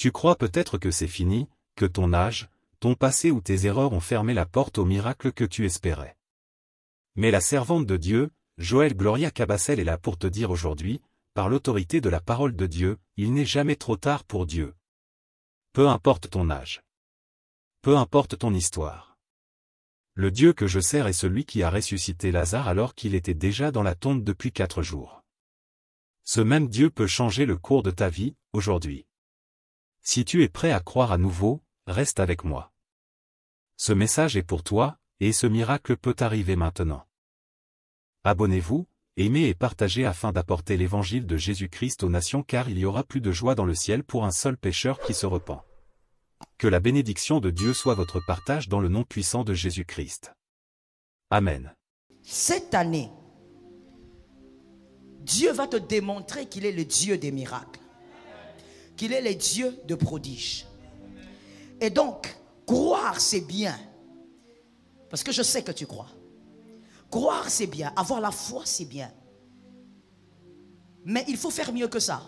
Tu crois peut-être que c'est fini, que ton âge, ton passé ou tes erreurs ont fermé la porte au miracle que tu espérais. Mais la servante de Dieu, Joël Gloria Cabassel est là pour te dire aujourd'hui, par l'autorité de la parole de Dieu, il n'est jamais trop tard pour Dieu. Peu importe ton âge. Peu importe ton histoire. Le Dieu que je sers est celui qui a ressuscité Lazare alors qu'il était déjà dans la tombe depuis 4 jours. Ce même Dieu peut changer le cours de ta vie, aujourd'hui. Si tu es prêt à croire à nouveau, reste avec moi. Ce message est pour toi, et ce miracle peut arriver maintenant. Abonnez-vous, aimez et partagez afin d'apporter l'évangile de Jésus-Christ aux nations car il y aura plus de joie dans le ciel pour un seul pécheur qui se repent. Que la bénédiction de Dieu soit votre partage dans le nom puissant de Jésus-Christ. Amen. Cette année, Dieu va te démontrer qu'il est le Dieu des miracles. Qu'il est le Dieu de prodiges. Et donc, croire c'est bien. Parce que je sais que tu crois. Croire c'est bien. Avoir la foi c'est bien. Mais il faut faire mieux que ça.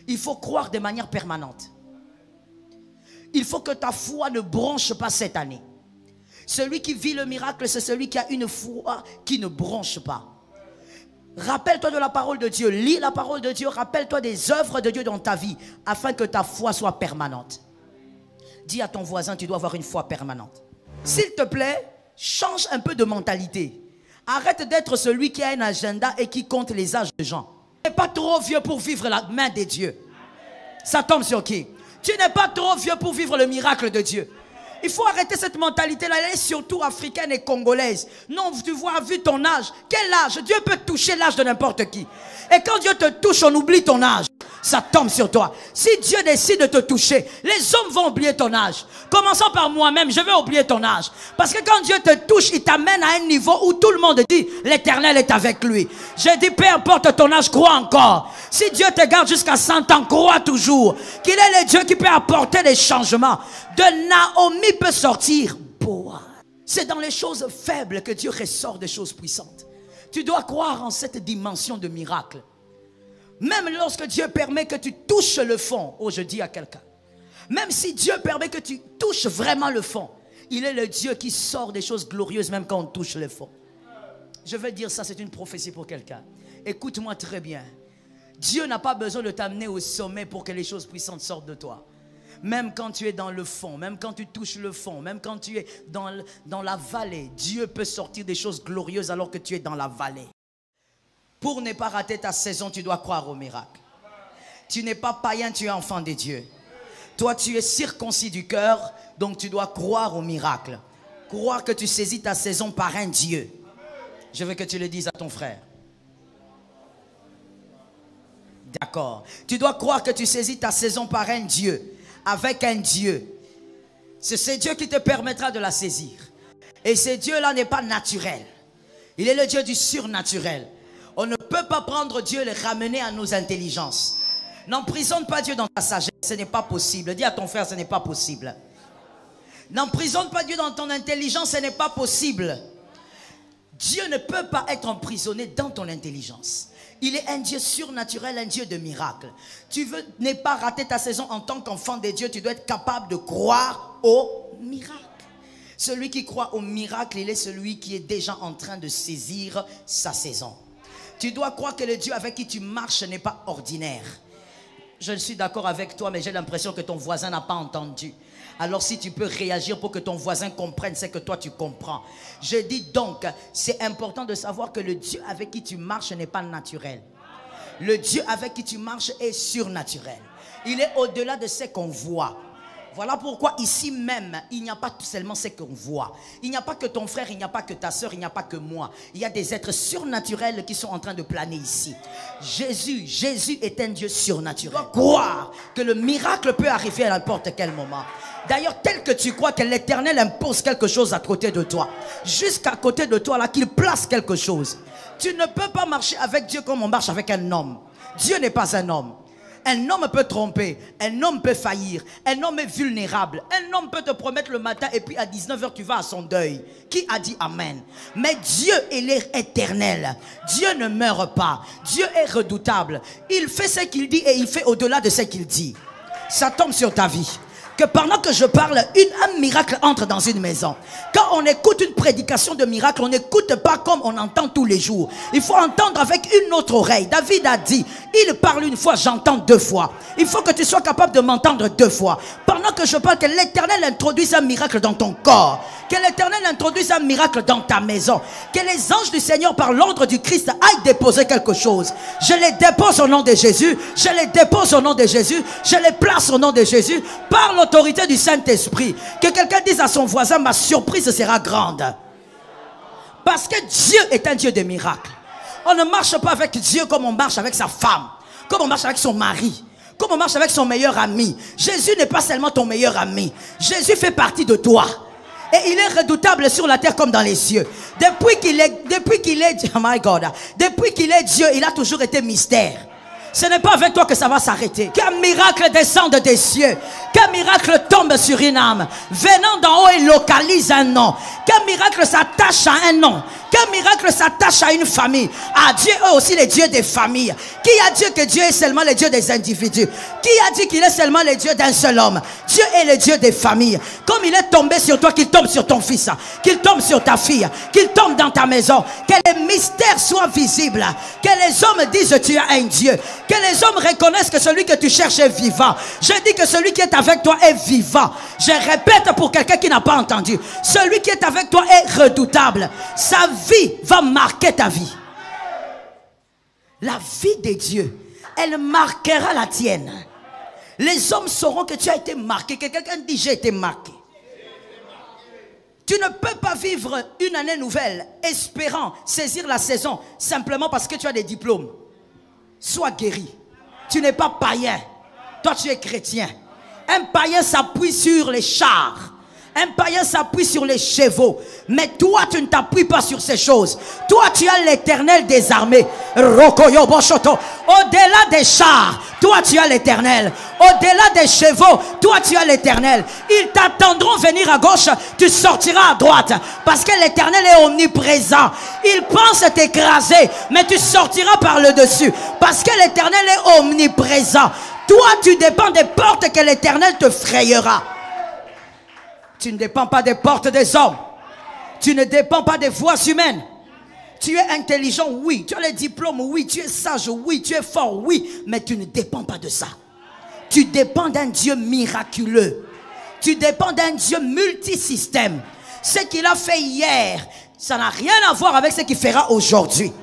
Il faut croire de manière permanente. Il faut que ta foi ne bronche pas cette année. Celui qui vit le miracle, c'est celui qui a une foi qui ne bronche pas. Rappelle-toi de la parole de Dieu. Lis la parole de Dieu. Rappelle-toi des œuvres de Dieu dans ta vie afin que ta foi soit permanente. Dis à ton voisin, tu dois avoir une foi permanente. S'il te plaît, change un peu de mentalité. Arrête d'être celui qui a un agenda et qui compte les âges de gens. Tu n'es pas trop vieux pour vivre la main des dieux. Ça tombe sur qui? Tu n'es pas trop vieux pour vivre le miracle de Dieu. Il faut arrêter cette mentalité-là. Elle est surtout africaine et congolaise. Non, tu vois, vu ton âge. Quel âge? Dieu peut toucher l'âge de n'importe qui. Et quand Dieu te touche, on oublie ton âge. Ça tombe sur toi. Si Dieu décide de te toucher, les hommes vont oublier ton âge. Commençons par moi-même, je vais oublier ton âge. Parce que quand Dieu te touche, il t'amène à un niveau où tout le monde dit, l'Éternel est avec lui. J'ai dit, peu importe ton âge, crois encore. Si Dieu te garde jusqu'à 100 ans, crois toujours qu'il est le Dieu qui peut apporter des changements. De Naomi peut sortir Boaz. C'est dans les choses faibles que Dieu ressort des choses puissantes. Tu dois croire en cette dimension de miracle. Même lorsque Dieu permet que tu touches le fond, oh je dis à quelqu'un, même si Dieu permet que tu touches vraiment le fond, il est le Dieu qui sort des choses glorieuses même quand on touche le fond. Je vais dire ça, c'est une prophétie pour quelqu'un. Écoute-moi très bien. Dieu n'a pas besoin de t'amener au sommet pour que les choses puissantes sortent de toi. Même quand tu es dans le fond, même quand tu touches le fond, même quand tu es dans la vallée, Dieu peut sortir des choses glorieuses alors que tu es dans la vallée. Pour ne pas rater ta saison, tu dois croire au miracle. Tu n'es pas païen, tu es enfant de Dieu. Toi, tu es circoncis du cœur, donc tu dois croire au miracle. Croire que tu saisis ta saison par un Dieu. Je veux que tu le dises à ton frère. D'accord. Tu dois croire que tu saisis ta saison par un Dieu. Avec un Dieu. C'est ce Dieu qui te permettra de la saisir. Et ce Dieu-là n'est pas naturel. Il est le Dieu du surnaturel. On ne peut pas prendre Dieu et le ramener à nos intelligences. N'emprisonne pas Dieu dans ta sagesse, ce n'est pas possible. Dis à ton frère, ce n'est pas possible. N'emprisonne pas Dieu dans ton intelligence, ce n'est pas possible. Dieu ne peut pas être emprisonné dans ton intelligence. Il est un Dieu surnaturel, un Dieu de miracles. Tu veux ne pas rater ta saison en tant qu'enfant de Dieu, tu dois être capable de croire au miracle. Celui qui croit au miracle, il est celui qui est déjà en train de saisir sa saison. Tu dois croire que le Dieu avec qui tu marches n'est pas ordinaire. Je suis d'accord avec toi, mais j'ai l'impression que ton voisin n'a pas entendu. Alors si tu peux réagir pour que ton voisin comprenne ce que toi tu comprends. Je dis donc, c'est important de savoir que le Dieu avec qui tu marches n'est pas naturel. Le Dieu avec qui tu marches est surnaturel. Il est au-delà de ce qu'on voit. Voilà pourquoi ici même, il n'y a pas seulement ce qu'on voit. Il n'y a pas que ton frère, il n'y a pas que ta soeur, il n'y a pas que moi. Il y a des êtres surnaturels qui sont en train de planer ici. Jésus est un Dieu surnaturel. Tu dois croire que le miracle peut arriver à n'importe quel moment. D'ailleurs, tel que tu crois que l'Éternel impose quelque chose à côté de toi, jusqu'à côté de toi, là, qu'il place quelque chose. Tu ne peux pas marcher avec Dieu comme on marche avec un homme. Dieu n'est pas un homme. Un homme peut tromper, un homme peut faillir, un homme est vulnérable. Un homme peut te promettre le matin et puis à 19 h tu vas à son deuil. Qui a dit Amen? Mais Dieu, il est éternel. Dieu ne meurt pas. Dieu est redoutable. Il fait ce qu'il dit et il fait au-delà de ce qu'il dit. ça tombe sur ta vie. Que pendant que je parle, un miracle entre dans une maison. Quand on écoute une prédication de miracle, on n'écoute pas comme on entend tous les jours. Il faut entendre avec une autre oreille. David a dit, il parle une fois, j'entends deux fois. Il faut que tu sois capable de m'entendre deux fois. Pendant que je parle, que l'Éternel introduise un miracle dans ton corps. Que l'Éternel introduise un miracle dans ta maison. Que les anges du Seigneur, par l'ordre du Christ, aillent déposer quelque chose. Je les dépose au nom de Jésus. Je les dépose au nom de Jésus. Je les place au nom de Jésus. Par l'autorité du Saint-Esprit. Que quelqu'un dise à son voisin, ma surprise sera grande. Parce que Dieu est un Dieu de miracles. On ne marche pas avec Dieu comme on marche avec sa femme. Comme on marche avec son mari. Comme on marche avec son meilleur ami. Jésus n'est pas seulement ton meilleur ami. Jésus fait partie de toi. Et il est redoutable sur la terre comme dans les cieux. Depuis qu'il est oh my God, depuis qu'il est Dieu, il a toujours été mystère. Ce n'est pas avec toi que ça va s'arrêter. Qu'un miracle descende des cieux. Qu'un miracle tombe sur une âme. Venant d'en haut et localise un nom. Qu'un miracle s'attache à un nom. Qu'un miracle s'attache à une famille. À Dieu est aussi le Dieu des familles. Qui a dit que Dieu est seulement le Dieu des individus? Qui a dit qu'il est seulement le Dieu d'un seul homme? Dieu est le Dieu des familles. Comme il est tombé sur toi, qu'il tombe sur ton fils. Qu'il tombe sur ta fille. Qu'il tombe dans ta maison. Que les mystères soient visibles. Que les hommes disent tu as un Dieu. Que les hommes reconnaissent que celui que tu cherches est vivant. Je dis que celui qui est avec toi est vivant. Je répète pour quelqu'un qui n'a pas entendu. Celui qui est avec toi est redoutable. Sa vie va marquer ta vie. La vie de Dieu, elle marquera la tienne. Les hommes sauront que tu as été marqué. Que quelqu'un dit j'ai été marqué. Tu ne peux pas vivre une année nouvelle espérant saisir la saison simplement parce que tu as des diplômes. Sois guéri. Tu n'es pas païen. Toi, tu es chrétien. Un païen s'appuie sur les chars. Un païen s'appuie sur les chevaux. Mais toi, tu ne t'appuies pas sur ces choses. Toi, tu as l'Éternel des armées. Au-delà des chars, toi, tu as l'Éternel. Au-delà des chevaux, toi, tu as l'Éternel. Ils t'attendront venir à gauche, tu sortiras à droite. Parce que l'Éternel est omniprésent. Il pense t'écraser, mais tu sortiras par le dessus. Parce que l'Éternel est omniprésent. Toi, tu dépends des portes que l'Éternel te frayera. Tu ne dépends pas des portes des hommes. Tu ne dépends pas des voies humaines. Tu es intelligent, oui. Tu as les diplômes, oui. Tu es sage, oui. Tu es fort, oui. Mais tu ne dépends pas de ça. Tu dépends d'un Dieu miraculeux. Tu dépends d'un Dieu multisystème. Ce qu'il a fait hier, ça n'a rien à voir avec ce qu'il fera aujourd'hui.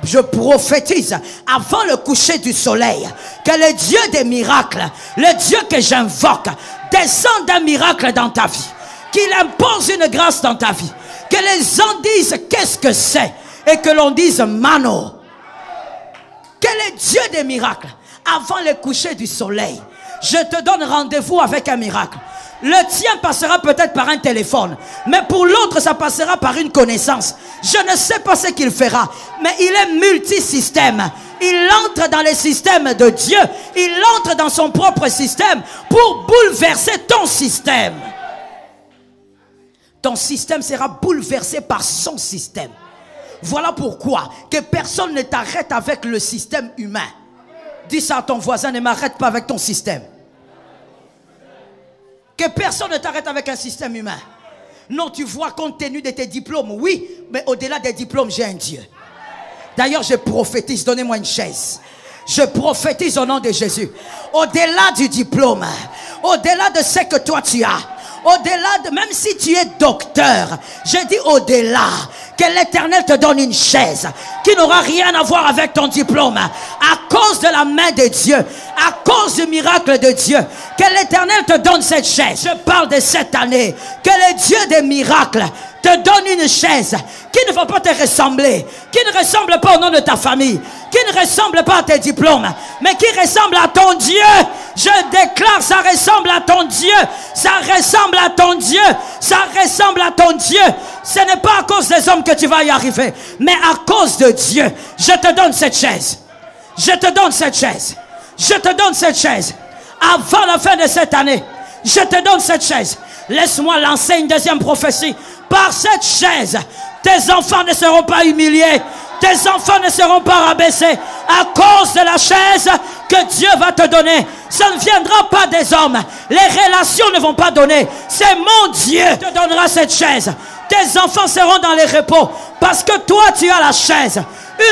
Je prophétise avant le coucher du soleil que le Dieu des miracles, le Dieu que j'invoque, descende d'un miracle dans ta vie. Qu'il impose une grâce dans ta vie. Que les gens disent qu'est-ce que c'est et que l'on dise mano. Que le Dieu des miracles, avant le coucher du soleil, je te donne rendez-vous avec un miracle. Le tien passera peut-être par un téléphone, mais pour l'autre ça passera par une connaissance. Je ne sais pas ce qu'il fera, mais il est multisystème. Il entre dans le système de Dieu. Il entre dans son propre système pour bouleverser ton système. Ton système sera bouleversé par son système. Voilà pourquoi que personne ne t'arrête avec le système humain. Dis ça à ton voisin, ne m'arrête pas avec ton système. Que personne ne t'arrête avec un système humain. Non, tu vois, compte tenu de tes diplômes, oui, mais au-delà des diplômes, j'ai un Dieu. D'ailleurs, je prophétise, donnez-moi une chaise. Je prophétise au nom de Jésus. Au-delà du diplôme, au-delà de ce que toi tu as, au-delà de, même si tu es docteur, je dis au-delà, que l'Éternel te donne une chaise qui n'aura rien à voir avec ton diplôme. À cause de la main de Dieu, à cause du miracle de Dieu, que l'Éternel te donne cette chaise. Je parle de cette année, que le Dieu des miracles te donne une chaise qui ne va pas te ressembler, qui ne ressemble pas au nom de ta famille, qui ne ressemble pas à tes diplômes, mais qui ressemble à ton Dieu. Je déclare, ça ressemble à ton Dieu, ça ressemble à ton Dieu, ça ressemble à ton Dieu. Ce n'est pas à cause des hommes que tu vas y arriver, mais à cause de Dieu. Je te donne cette chaise. Je te donne cette chaise. Je te donne cette chaise. Avant la fin de cette année, je te donne cette chaise. Laisse-moi lancer une deuxième prophétie. Par cette chaise, tes enfants ne seront pas humiliés. Tes enfants ne seront pas rabaissés à cause de la chaise que que Dieu va te donner, ça ne viendra pas des hommes. Les relations ne vont pas donner. C'est mon Dieu qui te donnera cette chaise. Tes enfants seront dans les repos parce que toi tu as la chaise.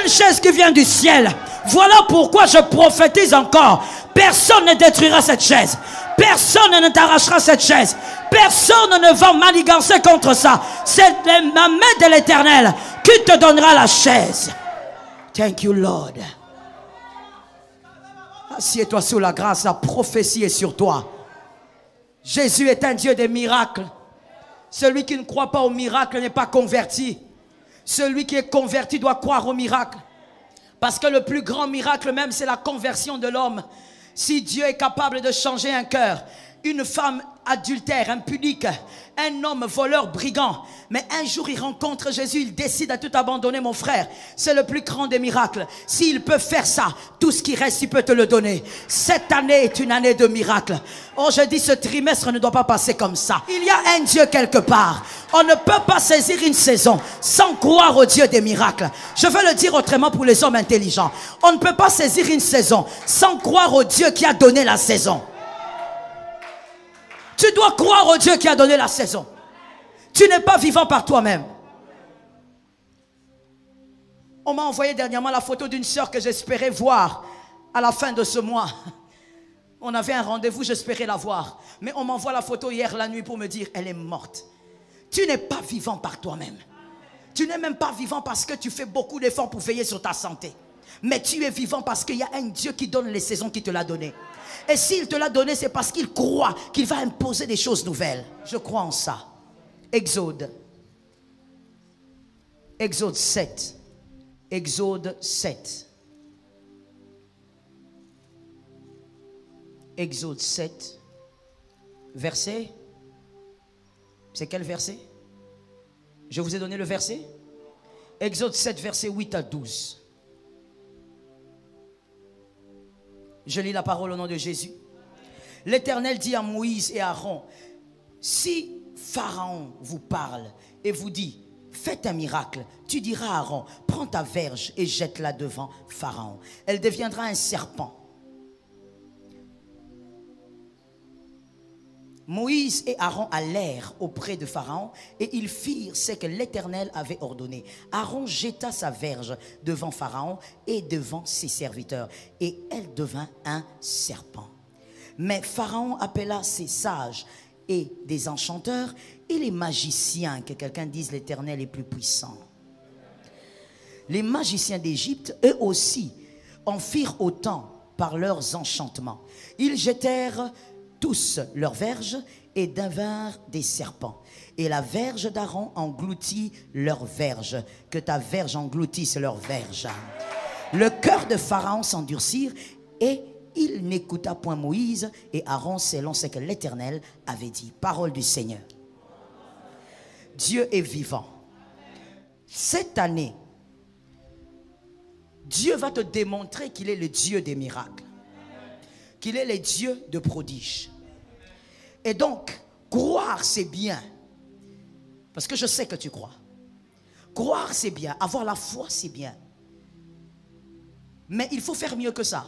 Une chaise qui vient du ciel. Voilà pourquoi je prophétise encore. Personne ne détruira cette chaise. Personne ne t'arrachera cette chaise. Personne ne va manigancer contre ça. C'est la main de l'Éternel qui te donnera la chaise. Thank you, Lord. Assieds-toi sous la grâce, la prophétie est sur toi. Jésus est un Dieu des miracles. Celui qui ne croit pas au miracle n'est pas converti. Celui qui est converti doit croire au miracle. Parce que le plus grand miracle même, c'est la conversion de l'homme. Si Dieu est capable de changer un cœur, une femme adultère, impudique, un homme voleur, brigand, mais un jour il rencontre Jésus, il décide à tout abandonner, mon frère. C'est le plus grand des miracles. S'il peut faire ça, tout ce qui reste, il peut te le donner. Cette année est une année de miracles. Oh, je dis, ce trimestre ne doit pas passer comme ça. Il y a un Dieu quelque part. On ne peut pas saisir une saison sans croire au Dieu des miracles. Je veux le dire autrement pour les hommes intelligents. On ne peut pas saisir une saison sans croire au Dieu qui a donné la saison. Tu dois croire au Dieu qui a donné la saison. Tu n'es pas vivant par toi-même. On m'a envoyé dernièrement la photo d'une sœur que j'espérais voir à la fin de ce mois. On avait un rendez-vous, j'espérais la voir. Mais on m'envoie la photo hier la nuit pour me dire elle est morte. Tu n'es pas vivant par toi-même. Tu n'es même pas vivant parce que tu fais beaucoup d'efforts pour veiller sur ta santé. Mais tu es vivant parce qu'il y a un Dieu qui donne les saisons qui te l'a donné. Et s'il te l'a donné, c'est parce qu'il croit qu'il va imposer des choses nouvelles. Je crois en ça. Exode. Exode 7. Exode 7. Exode 7. Verset. C'est quel verset? Je vous ai donné le verset. Exode 7, verset 8 à 12. Je lis la parole au nom de Jésus. L'Éternel dit à Moïse et à Aaron, si Pharaon vous parle et vous dit, faites un miracle, tu diras à Aaron, prends ta verge et jette-la devant Pharaon. Elle deviendra un serpent. Moïse et Aaron allèrent auprès de Pharaon et ils firent ce que l'Éternel avait ordonné. Aaron jeta sa verge devant Pharaon et devant ses serviteurs et elle devint un serpent. Mais Pharaon appela ses sages et des enchanteurs et les magiciens, que quelqu'un dise l'Éternel est plus puissant. Les magiciens d'Égypte, eux aussi, en firent autant par leurs enchantements. Ils jetèrent tous leurs verges et devinrent des serpents. Et la verge d'Aaron engloutit leur verge. Que ta verge engloutisse leur verge. Le cœur de Pharaon s'endurcit et il n'écouta point Moïse et Aaron selon ce que l'Éternel avait dit. Parole du Seigneur. Dieu est vivant. Cette année, Dieu va te démontrer qu'il est le Dieu des miracles. Qu'il est le Dieu de prodiges. Et donc, croire c'est bien. Parce que je sais que tu crois. Croire c'est bien. Avoir la foi c'est bien. Mais il faut faire mieux que ça.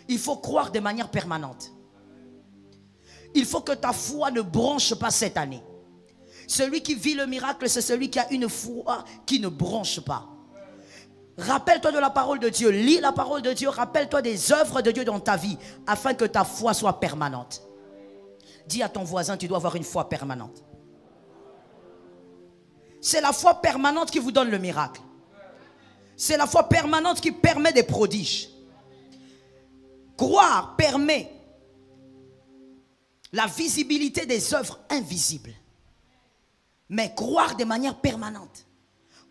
Il faut croire de manière permanente. Il faut que ta foi ne bronche pas cette année. Celui qui vit le miracle, c'est celui qui a une foi qui ne bronche pas. Rappelle-toi de la parole de Dieu. Lis la parole de Dieu. Rappelle-toi des œuvres de Dieu dans ta vie afin que ta foi soit permanente. Dis à ton voisin, tu dois avoir une foi permanente. C'est la foi permanente qui vous donne le miracle. C'est la foi permanente qui permet des prodiges. Croire permet la visibilité des œuvres invisibles. Mais croire de manière permanente.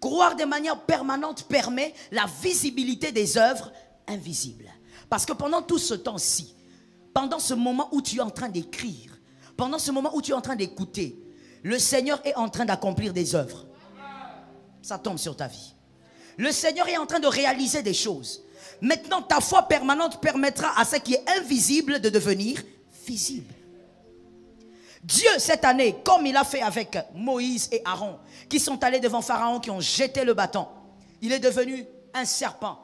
Croire de manière permanente permet la visibilité des œuvres invisibles. Parce que pendant tout ce temps-ci, pendant ce moment où tu es en train d'écrire, pendant ce moment où tu es en train d'écouter, le Seigneur est en train d'accomplir des œuvres. Ça tombe sur ta vie. Le Seigneur est en train de réaliser des choses. Maintenant, ta foi permanente permettra à ce qui est invisible de devenir visible. Dieu, cette année, comme il a fait avec Moïse et Aaron, qui sont allés devant Pharaon, qui ont jeté le bâton, il est devenu un serpent.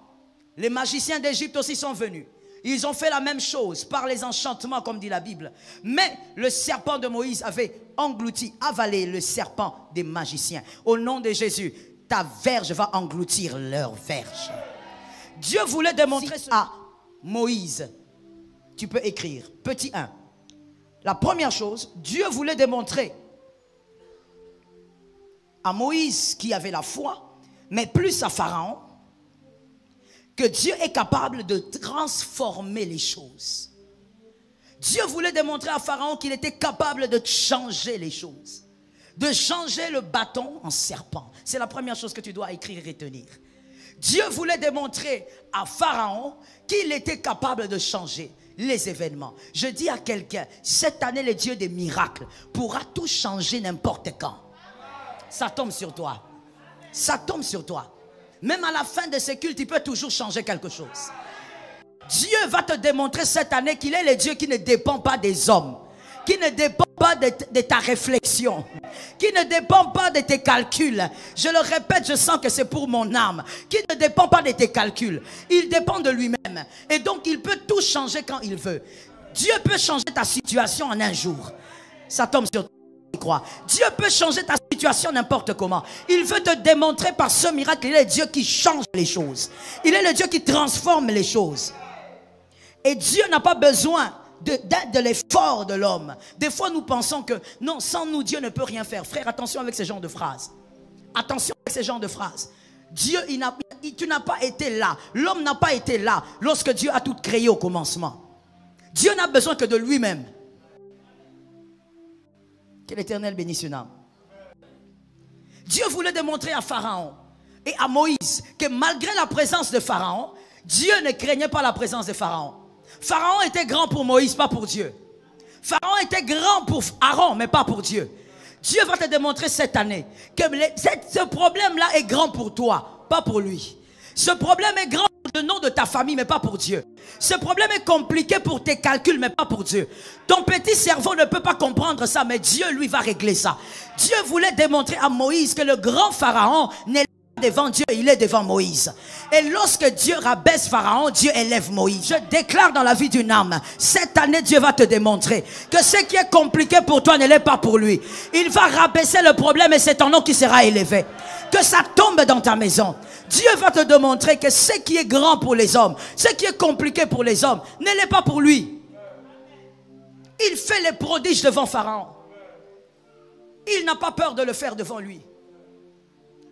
Les magiciens d'Égypte aussi sont venus. Ils ont fait la même chose par les enchantements, comme dit la Bible. Mais le serpent de Moïse avait englouti, avalé le serpent des magiciens. Au nom de Jésus, ta verge va engloutir leur verge. Dieu voulait démontrer à Moïse. Tu peux écrire, petit 1. La première chose, Dieu voulait démontrer à Moïse qui avait la foi, mais plus à Pharaon, que Dieu est capable de transformer les choses. Dieu voulait démontrer à Pharaon qu'il était capable de changer les choses. De changer le bâton en serpent. C'est la première chose que tu dois écrire et retenir. Dieu voulait démontrer à Pharaon qu'il était capable de changer les événements. Je dis à quelqu'un, cette année, le Dieu des miracles pourra tout changer n'importe quand. Ça tombe sur toi. Ça tombe sur toi. Même à la fin de ce culte, il peut toujours changer quelque chose. Dieu va te démontrer cette année qu'il est le Dieu qui ne dépend pas des hommes, qui ne dépend pas de ta réflexion, qui ne dépend pas de tes calculs. Je le répète, je sens que c'est pour mon âme. Qui ne dépend pas de tes calculs. Il dépend de lui-même. Et donc, il peut tout changer quand il veut. Dieu peut changer ta situation en un jour. Ça tombe sur toi. Dieu peut changer ta situation n'importe comment. Il veut te démontrer par ce miracle qu'il est le Dieu qui change les choses. Il est le Dieu qui transforme les choses. Et Dieu n'a pas besoin de l'effort de l'homme. Des fois nous pensons que non, sans nous Dieu ne peut rien faire. Frère, attention avec ce genre de phrases. Attention avec ce genre de phrases. Dieu, tu n'as pas été là. L'homme n'a pas été là lorsque Dieu a tout créé au commencement. Dieu n'a besoin que de lui-même. Que l'Éternel bénisse son âme. Dieu voulait démontrer à Pharaon et à Moïse que malgré la présence de Pharaon, Dieu ne craignait pas la présence de Pharaon. Pharaon était grand pour Moïse, pas pour Dieu. Pharaon était grand pour Aaron, mais pas pour Dieu. Dieu va te démontrer cette année que ce problème-là est grand pour toi, pas pour lui. Ce problème est grand pour le nom de ta famille, mais pas pour Dieu. Ce problème est compliqué pour tes calculs, mais pas pour Dieu. Ton petit cerveau ne peut pas comprendre ça, mais Dieu, lui, va régler ça. Dieu voulait démontrer à Moïse que le grand Pharaon n'est pas devant Dieu, il est devant Moïse. Et lorsque Dieu rabaisse Pharaon, Dieu élève Moïse. Je déclare dans la vie d'une âme, cette année, Dieu va te démontrer que ce qui est compliqué pour toi ne l'est pas pour lui. Il va rabaisser le problème et c'est ton nom qui sera élevé. Que ça tombe dans ta maison. Dieu va te démontrer que ce qui est grand pour les hommes, ce qui est compliqué pour les hommes, ne l'est pas pour lui. Il fait les prodiges devant Pharaon. Il n'a pas peur de le faire devant lui.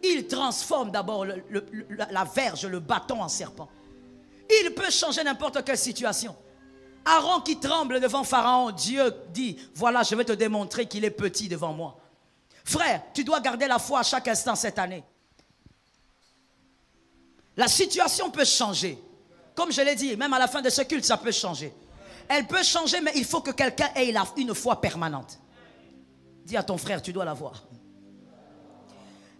Il transforme d'abord la verge, le bâton en serpent. Il peut changer n'importe quelle situation. Aaron qui tremble devant Pharaon, Dieu dit, voilà, je vais te démontrer qu'il est petit devant moi. Frère, tu dois garder la foi à chaque instant cette année. La situation peut changer. Comme je l'ai dit, même à la fin de ce culte, ça peut changer. Elle peut changer, mais il faut que quelqu'un ait une foi permanente. Dis à ton frère, tu dois l'avoir.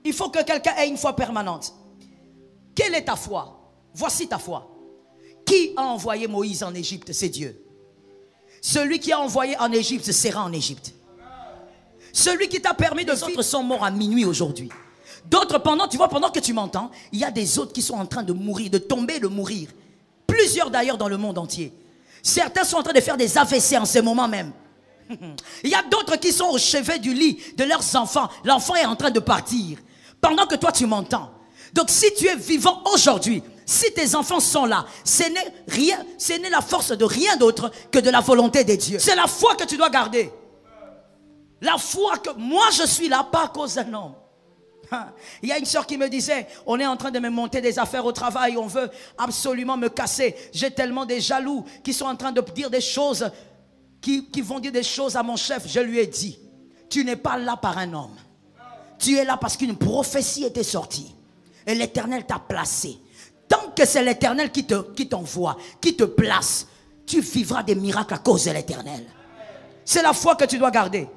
Il faut que quelqu'un ait une foi permanente. Quelle est ta foi? Voici ta foi. Qui a envoyé Moïse en Égypte? C'est Dieu. Celui qui a envoyé en Égypte sera en Égypte. Celui qui t'a permis de vivre. Les autres sont morts à minuit aujourd'hui. D'autres, pendant que tu m'entends, il y a des autres qui sont en train de mourir, de tomber, de mourir. Plusieurs d'ailleurs dans le monde entier. Certains sont en train de faire des AVC en ce moment même. Il y a d'autres qui sont au chevet du lit de leurs enfants. L'enfant est en train de partir. Pendant que toi tu m'entends. Donc si tu es vivant aujourd'hui, si tes enfants sont là, ce n'est la force de rien d'autre que de la volonté de Dieu. C'est la foi que tu dois garder. La foi que moi je suis là, pas à cause d'un homme. Il y a une soeur qui me disait, on est en train de me monter des affaires au travail, on veut absolument me casser. J'ai tellement des jaloux qui sont en train de dire des choses, qui vont dire des choses à mon chef. Je lui ai dit, tu n'es pas là par un homme. Tu es là parce qu'une prophétie était sortie. Et l'Éternel t'a placé. Tant que c'est l'Éternel qui t'envoie, qui te place, tu vivras des miracles à cause de l'Éternel. C'est la foi que tu dois garder.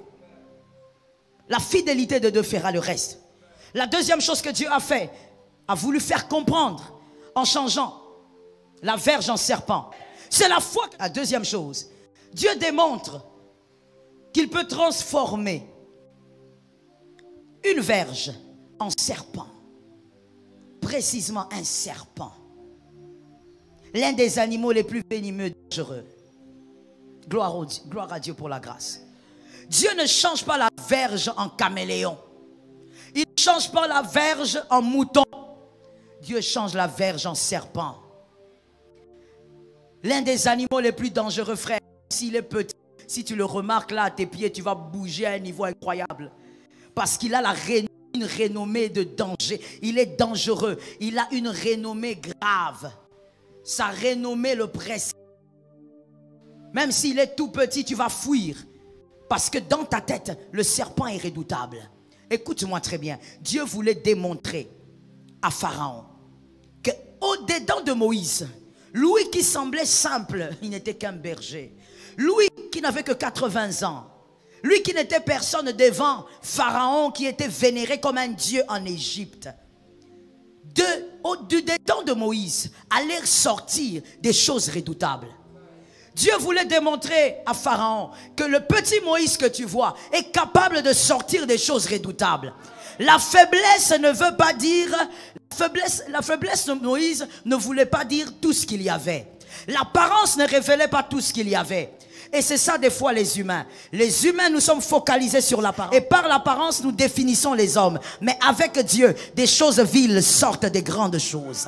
La fidélité de Dieu fera le reste. La deuxième chose que Dieu a fait, a voulu faire comprendre en changeant la verge en serpent. C'est la foi. La deuxième chose, Dieu démontre qu'il peut transformer une verge en serpent. Précisément un serpent. L'un des animaux les plus venimeux et dangereux. Gloire à Dieu pour la grâce. Dieu ne change pas la verge en caméléon. Il ne change pas la verge en mouton. Dieu change la verge en serpent. L'un des animaux les plus dangereux, frère, s'il est petit, si tu le remarques là à tes pieds, tu vas bouger à un niveau incroyable. Parce qu'il a une renommée de danger. Il est dangereux. Il a une renommée grave. Sa renommée le précède. Même s'il est tout petit, tu vas fuir. Parce que dans ta tête, le serpent est redoutable. Écoute-moi très bien. Dieu voulait démontrer à Pharaon qu'au-dedans de Moïse, lui qui semblait simple, il n'était qu'un berger. Lui qui n'avait que 80 ans. Lui qui n'était personne devant Pharaon, qui était vénéré comme un dieu en Égypte. Du dedans de Moïse allaient sortir des choses redoutables. Dieu voulait démontrer à Pharaon que le petit Moïse que tu vois est capable de sortir des choses redoutables. La faiblesse ne veut pas dire... La faiblesse de Moïse ne voulait pas dire tout ce qu'il y avait. L'apparence ne révélait pas tout ce qu'il y avait. Et c'est ça des fois les humains. Les humains, nous sommes focalisés sur l'apparence. Et par l'apparence, nous définissons les hommes. Mais avec Dieu, des choses viles sortent des grandes choses.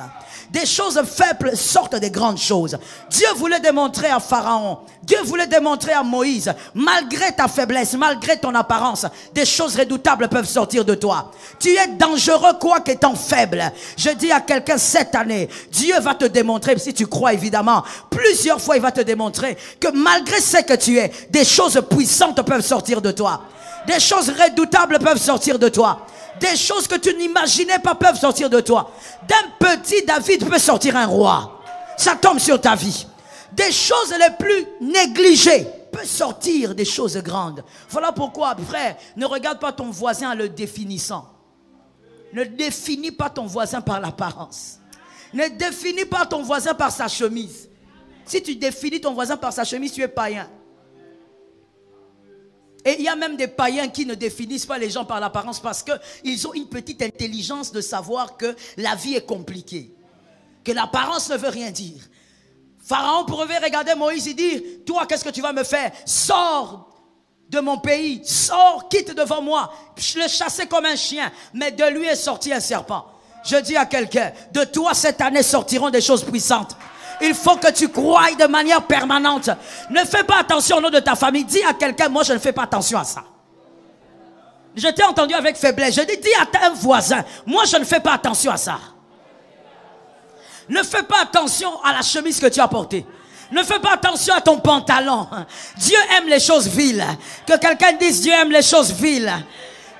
Des choses faibles sortent des grandes choses. Dieu voulait démontrer à Pharaon, Dieu voulait démontrer à Moïse, malgré ta faiblesse, malgré ton apparence, des choses redoutables peuvent sortir de toi. Tu es dangereux quoi qu'étant faible. Je dis à quelqu'un cette année, Dieu va te démontrer, si tu crois évidemment, plusieurs fois il va te démontrer que malgré ce que tu es, des choses puissantes peuvent sortir de toi. Des choses redoutables peuvent sortir de toi. Des choses que tu n'imaginais pas peuvent sortir de toi. D'un petit David peut sortir un roi. Ça tombe sur ta vie. Des choses les plus négligées peuvent sortir des choses grandes. Voilà pourquoi, frère, ne regarde pas ton voisin en le définissant. Ne définis pas ton voisin par l'apparence. Ne définis pas ton voisin par sa chemise. Si tu définis ton voisin par sa chemise, tu es païen. Et il y a même des païens qui ne définissent pas les gens par l'apparence parce qu'ils ont une petite intelligence de savoir que la vie est compliquée. Que l'apparence ne veut rien dire. Pharaon pouvait regarder Moïse et dire, toi, qu'est-ce que tu vas me faire? Sors de mon pays, sors, quitte devant moi. Je le chassais comme un chien, mais de lui est sorti un serpent. Je dis à quelqu'un, de toi cette année sortiront des choses puissantes. Il faut que tu croies de manière permanente. Ne fais pas attention au nom de ta famille. Dis à quelqu'un, moi je ne fais pas attention à ça. Je t'ai entendu avec faiblesse. Je dis à un voisin, moi je ne fais pas attention à ça. Ne fais pas attention à la chemise que tu as portée. Ne fais pas attention à ton pantalon. Dieu aime les choses viles. Que quelqu'un dise, Dieu aime les choses viles.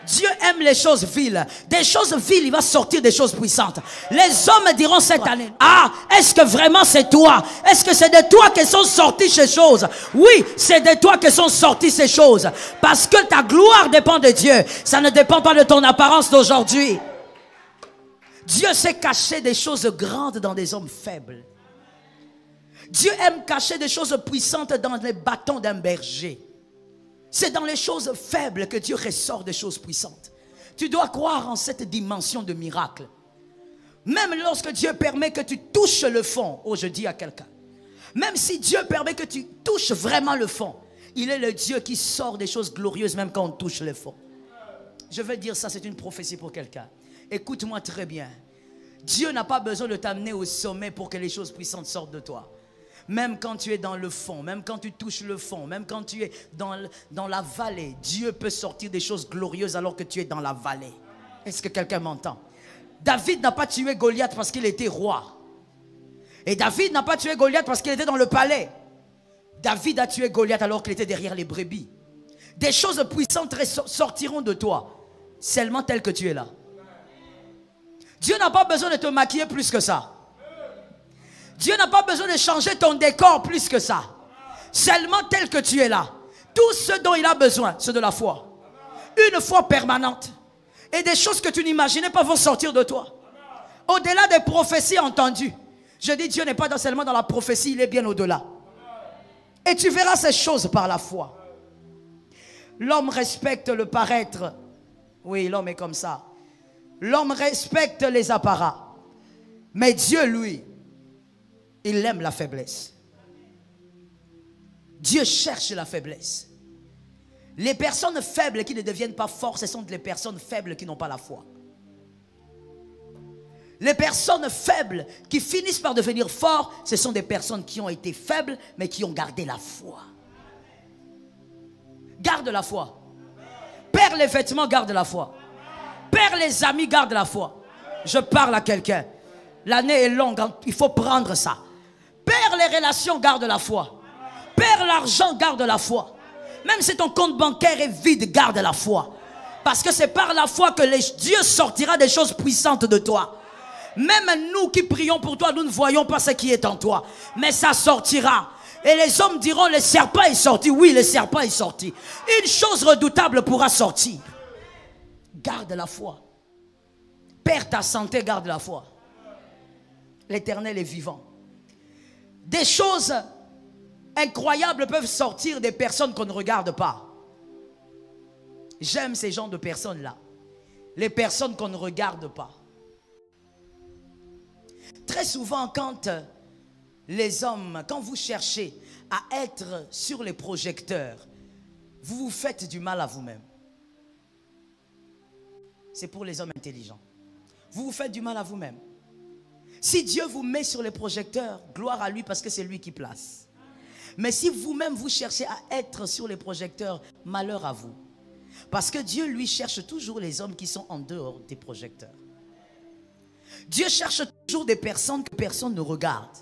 Dieu aime les choses viles. Des choses viles, il va sortir des choses puissantes. Les hommes diront cette année, ah, est-ce que vraiment c'est toi? Est-ce que c'est de toi que sont sorties ces choses? Oui, c'est de toi que sont sorties ces choses. Parce que ta gloire dépend de Dieu. Ça ne dépend pas de ton apparence d'aujourd'hui. Dieu sait cacher des choses grandes dans des hommes faibles. Dieu aime cacher des choses puissantes dans les bâtons d'un berger. C'est dans les choses faibles que Dieu ressort des choses puissantes. Tu dois croire en cette dimension de miracle. Même lorsque Dieu permet que tu touches le fond. Oh, je dis à quelqu'un. Même si Dieu permet que tu touches vraiment le fond. Il est le Dieu qui sort des choses glorieuses même quand on touche le fond. Je vais dire ça, c'est une prophétie pour quelqu'un. Écoute-moi très bien. Dieu n'a pas besoin de t'amener au sommet pour que les choses puissantes sortent de toi. Même quand tu es dans le fond, même quand tu touches le fond, même quand tu es dans la vallée, Dieu peut sortir des choses glorieuses alors que tu es dans la vallée. Est-ce que quelqu'un m'entend? David n'a pas tué Goliath parce qu'il était roi. Et David n'a pas tué Goliath parce qu'il était dans le palais. David a tué Goliath alors qu'il était derrière les brebis. Des choses puissantes sortiront de toi, seulement tel que tu es là. Dieu n'a pas besoin de te maquiller plus que ça. Dieu n'a pas besoin de changer ton décor plus que ça. Seulement tel que tu es là. Tout ce dont il a besoin, c'est de la foi. Une foi permanente. Et des choses que tu n'imaginais pas vont sortir de toi. Au-delà des prophéties entendues. Je dis, Dieu n'est pas seulement dans la prophétie, il est bien au-delà. Et tu verras ces choses par la foi. L'homme respecte le paraître. Oui, l'homme est comme ça. L'homme respecte les apparats. Mais Dieu, lui, Il aime la faiblesse. Dieu cherche la faiblesse. Les personnes faibles qui ne deviennent pas fortes, ce sont les personnes faibles qui n'ont pas la foi. Les personnes faibles qui finissent par devenir fortes, ce sont des personnes qui ont été faibles, mais qui ont gardé la foi. Garde la foi. Perds les vêtements, garde la foi. Perds les amis, garde la foi. Je parle à quelqu'un. L'année est longue, il faut prendre ça. Perds les relations, garde la foi. Perds l'argent, garde la foi. Même si ton compte bancaire est vide, garde la foi. Parce que c'est par la foi que Dieu sortira des choses puissantes de toi. Même nous qui prions pour toi, nous ne voyons pas ce qui est en toi. Mais ça sortira. Et les hommes diront, le serpent est sorti. Oui, le serpent est sorti. Une chose redoutable pourra sortir. Garde la foi. Perds ta santé, garde la foi. L'Éternel est vivant. Des choses incroyables peuvent sortir des personnes qu'on ne regarde pas. J'aime ces genres de personnes-là. Les personnes qu'on ne regarde pas. Très souvent, quand les hommes, quand vous cherchez à être sur les projecteurs, vous vous faites du mal à vous-même. C'est pour les hommes intelligents. Vous vous faites du mal à vous-même. Si Dieu vous met sur les projecteurs, gloire à lui parce que c'est lui qui place. Mais si vous-même vous cherchez à être sur les projecteurs, malheur à vous. Parce que Dieu lui cherche toujours les hommes qui sont en dehors des projecteurs. Dieu cherche toujours des personnes que personne ne regarde.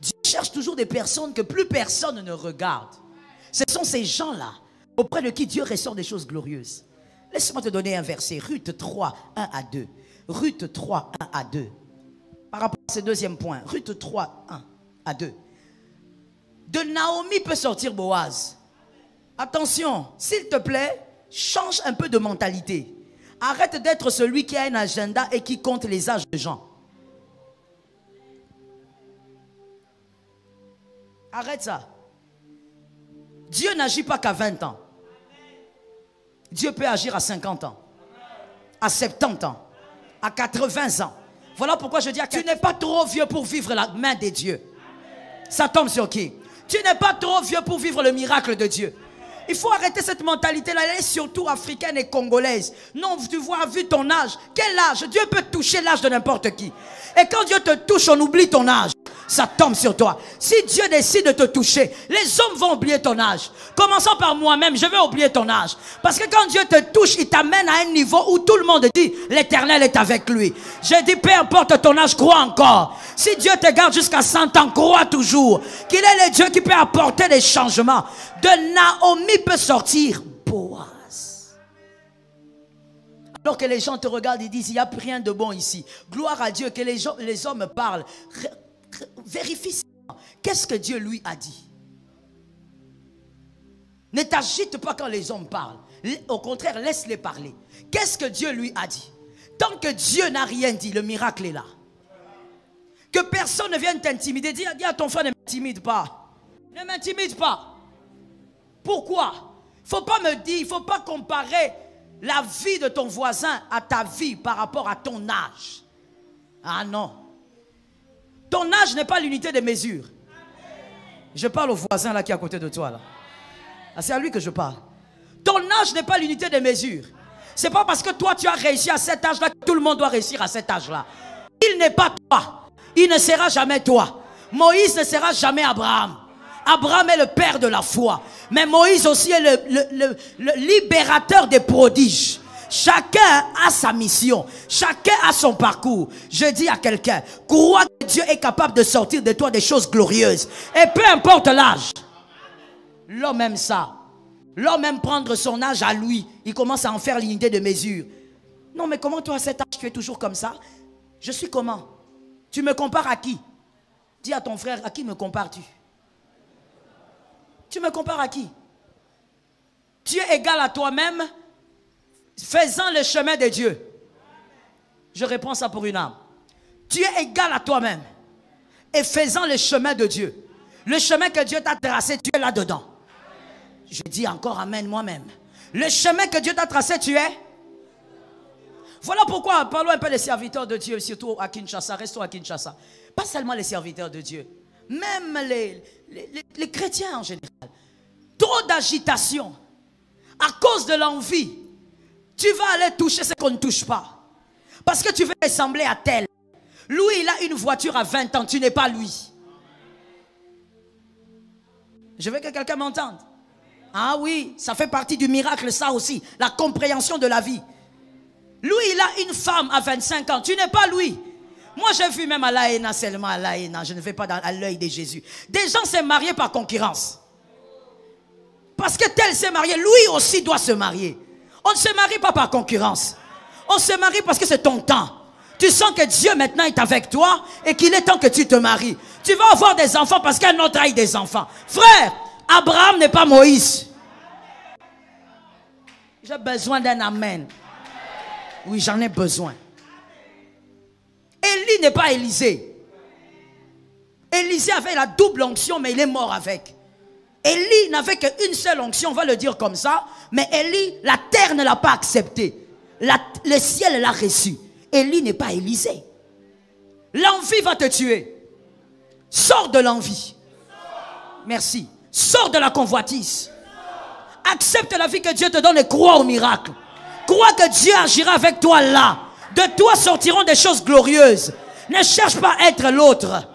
Dieu cherche toujours des personnes que plus personne ne regarde. Ce sont ces gens-là auprès de qui Dieu ressort des choses glorieuses. Laisse-moi te donner un verset. Ruth 3, 1 à 2. Ruth 3, 1 à 2. Par rapport à ce deuxième point. Ruth 3, 1 à 2. De Naomi peut sortir Boaz. Attention, s'il te plaît, change un peu de mentalité. Arrête d'être celui qui a un agenda et qui compte les âges de gens. Arrête ça. Dieu n'agit pas qu'à 20 ans. Dieu peut agir à 50 ans, à 70 ans, à 80 ans. Voilà pourquoi je dis à tu n'es pas trop vieux pour vivre la main des dieux. Ça tombe sur qui? Tu n'es pas trop vieux pour vivre le miracle de Dieu. Il faut arrêter cette mentalité-là. Elle est surtout africaine et congolaise. Non, tu vois, vu ton âge. Quel âge? Dieu peut toucher l'âge de n'importe qui. Et quand Dieu te touche, on oublie ton âge. Ça tombe sur toi. Si Dieu décide de te toucher, les hommes vont oublier ton âge. Commençons par moi-même, je vais oublier ton âge. Parce que quand Dieu te touche, il t'amène à un niveau où tout le monde dit, l'Éternel est avec lui. Je dis, peu importe ton âge, crois encore. Si Dieu te garde jusqu'à 100 ans, crois toujours qu'il est le Dieu qui peut apporter des changements. De Naomi peut sortir Boaz. Alors que les gens te regardent et disent, il n'y a plus rien de bon ici. Gloire à Dieu que les hommes parlent. Vérifie ça. Qu'est-ce que Dieu lui a dit? Ne t'agite pas quand les hommes parlent. Au contraire, laisse-les parler. Qu'est-ce que Dieu lui a dit? Tant que Dieu n'a rien dit, le miracle est là. Que personne ne vienne t'intimider. Dis à ton frère, ne m'intimide pas. Ne m'intimide pas. Pourquoi? Il ne faut pas me dire, il ne faut pas comparer la vie de ton voisin à ta vie par rapport à ton âge. Ah non. Ton âge n'est pas l'unité de mesure. Je parle au voisin là qui est à côté de toi là. Ah, c'est à lui que je parle. Ton âge n'est pas l'unité de mesure. C'est pas parce que toi tu as réussi à cet âge là que tout le monde doit réussir à cet âge là. Il n'est pas toi. Il ne sera jamais toi. Moïse ne sera jamais Abraham. Abraham est le père de la foi. Mais Moïse aussi est le libérateur des prodiges. Chacun a sa mission. Chacun a son parcours. Je dis à quelqu'un, crois que Dieu est capable de sortir de toi des choses glorieuses. Et peu importe l'âge. L'homme aime ça. L'homme aime prendre son âge à lui. Il commence à en faire l'unité de mesure. Non, mais comment toi à cet âge tu es toujours comme ça? Je suis comment? Tu me compares à qui? Dis à ton frère, à qui me compares-tu? Tu me compares à qui? Tu es égal à toi-même, faisant le chemin de Dieu. Je réponds ça pour une âme. Tu es égal à toi-même et faisant le chemin de Dieu. Le chemin que Dieu t'a tracé, tu es là-dedans. Je dis encore amen moi-même. Le chemin que Dieu t'a tracé, tu es. Voilà pourquoi parlons un peu des serviteurs de Dieu, surtout à Kinshasa. Restons à Kinshasa. Pas seulement les serviteurs de Dieu, même les chrétiens en général. Trop d'agitation à cause de l'envie. Tu vas aller toucher ce qu'on ne touche pas. Parce que tu veux ressembler à tel. Lui, il a une voiture à 20 ans, tu n'es pas lui. Je veux que quelqu'un m'entende. Ah oui, ça fait partie du miracle, ça aussi. La compréhension de la vie. Lui, il a une femme à 25 ans, tu n'es pas lui. Moi, j'ai vu même à l'AENA, seulement à l'AENA, je ne vais pas à l'œil de Jésus. Des gens s'est mariés par concurrence. Parce que tel s'est marié, lui aussi doit se marier. On ne se marie pas par concurrence. On se marie parce que c'est ton temps. Tu sens que Dieu maintenant est avec toi et qu'il est temps que tu te maries. Tu vas avoir des enfants parce qu'un autre a eu des enfants. Frère, Abraham n'est pas Moïse. J'ai besoin d'un amen. Oui, j'en ai besoin. Élie n'est pas Élisée. Élisée avait la double onction, mais il est mort avec. Élie n'avait qu'une seule onction, on va le dire comme ça. Mais Élie, la terre ne l'a pas accepté. Le ciel l'a reçu. Élie n'est pas Élisée. L'envie va te tuer. Sors de l'envie. Merci. Sors de la convoitise. Accepte la vie que Dieu te donne et crois au miracle. Crois que Dieu agira avec toi là. De toi sortiront des choses glorieuses. Ne cherche pas à être l'autre.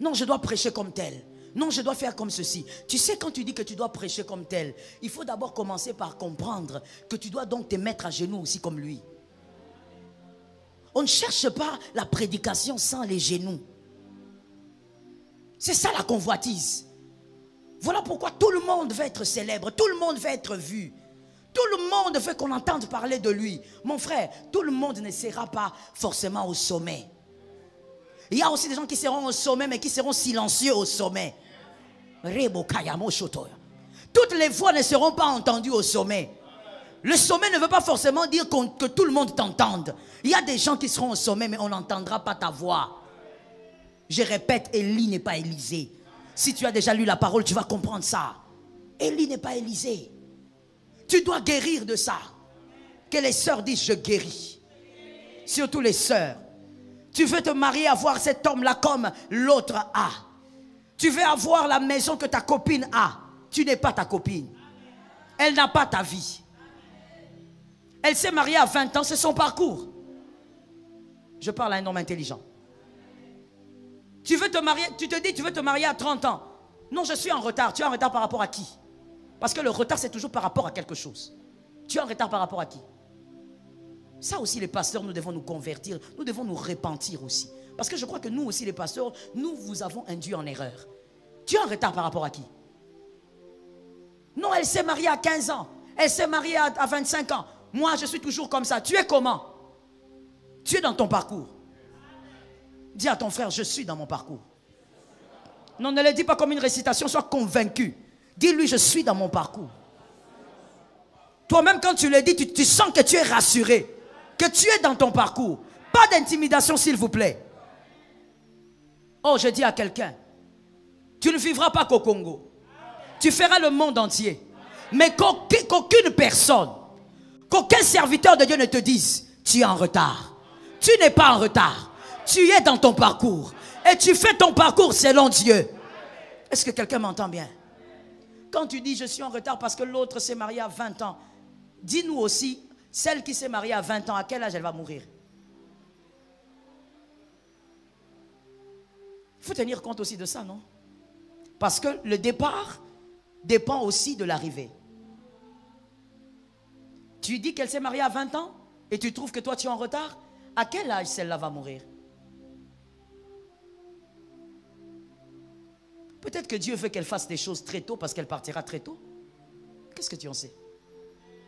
Non, je dois prêcher comme tel. Non, je dois faire comme ceci. Tu sais, quand tu dis que tu dois prêcher comme tel, il faut d'abord commencer par comprendre que tu dois donc te mettre à genoux aussi comme lui. On ne cherche pas la prédication sans les genoux. C'est ça la convoitise. Voilà pourquoi tout le monde veut être célèbre, tout le monde veut être vu. Tout le monde veut qu'on entende parler de lui. Mon frère, tout le monde ne sera pas forcément au sommet. Il y a aussi des gens qui seront au sommet, mais qui seront silencieux au sommet. Toutes les voix ne seront pas entendues au sommet. Le sommet ne veut pas forcément dire que tout le monde t'entende. Il y a des gens qui seront au sommet, mais on n'entendra pas ta voix. Je répète, Élie n'est pas Élisée. Si tu as déjà lu la parole, tu vas comprendre ça. Élie n'est pas Élisée. Tu dois guérir de ça. Que les sœurs disent, je guéris. Surtout les sœurs. Tu veux te marier, avoir cet homme-là comme l'autre a. Tu veux avoir la maison que ta copine a. Tu n'es pas ta copine. Elle n'a pas ta vie. Elle s'est mariée à 20 ans, c'est son parcours. Je parle à un homme intelligent. Tu veux te marier, tu te dis tu veux te marier à 30 ans. Non, je suis en retard. Tu es en retard par rapport à qui? Parce que le retard, c'est toujours par rapport à quelque chose. Tu es en retard par rapport à qui? Ça aussi, les pasteurs, nous devons nous convertir. Nous devons nous repentir aussi. Parce que je crois que nous aussi, les pasteurs, nous vous avons induit en erreur. Tu es en retard par rapport à qui? Non, elle s'est mariée à 15 ans. Elle s'est mariée à 25 ans. Moi, je suis toujours comme ça. Tu es comment? Tu es dans ton parcours. Dis à ton frère, je suis dans mon parcours. Non, ne le dis pas comme une récitation, sois convaincu. Dis-lui, je suis dans mon parcours. Toi-même, quand tu le dis, tu sens que tu es rassuré. Que tu es dans ton parcours. Pas d'intimidation, s'il vous plaît. Oh, je dis à quelqu'un, tu ne vivras pas qu'au Congo. Tu feras le monde entier. Mais qu'aucune personne, qu'aucun serviteur de Dieu ne te dise, tu es en retard. Tu n'es pas en retard. Tu es dans ton parcours. Et tu fais ton parcours selon Dieu. Est-ce que quelqu'un m'entend bien? Quand tu dis je suis en retard parce que l'autre s'est marié à 20 ans, dis-nous aussi, celle qui s'est mariée à 20 ans, à quel âge elle va mourir? Il faut tenir compte aussi de ça, non? Parce que le départ dépend aussi de l'arrivée. Tu dis qu'elle s'est mariée à 20 ans et tu trouves que toi tu es en retard? À quel âge celle-là va mourir? Peut-être que Dieu veut qu'elle fasse des choses très tôt parce qu'elle partira très tôt. Qu'est-ce que tu en sais?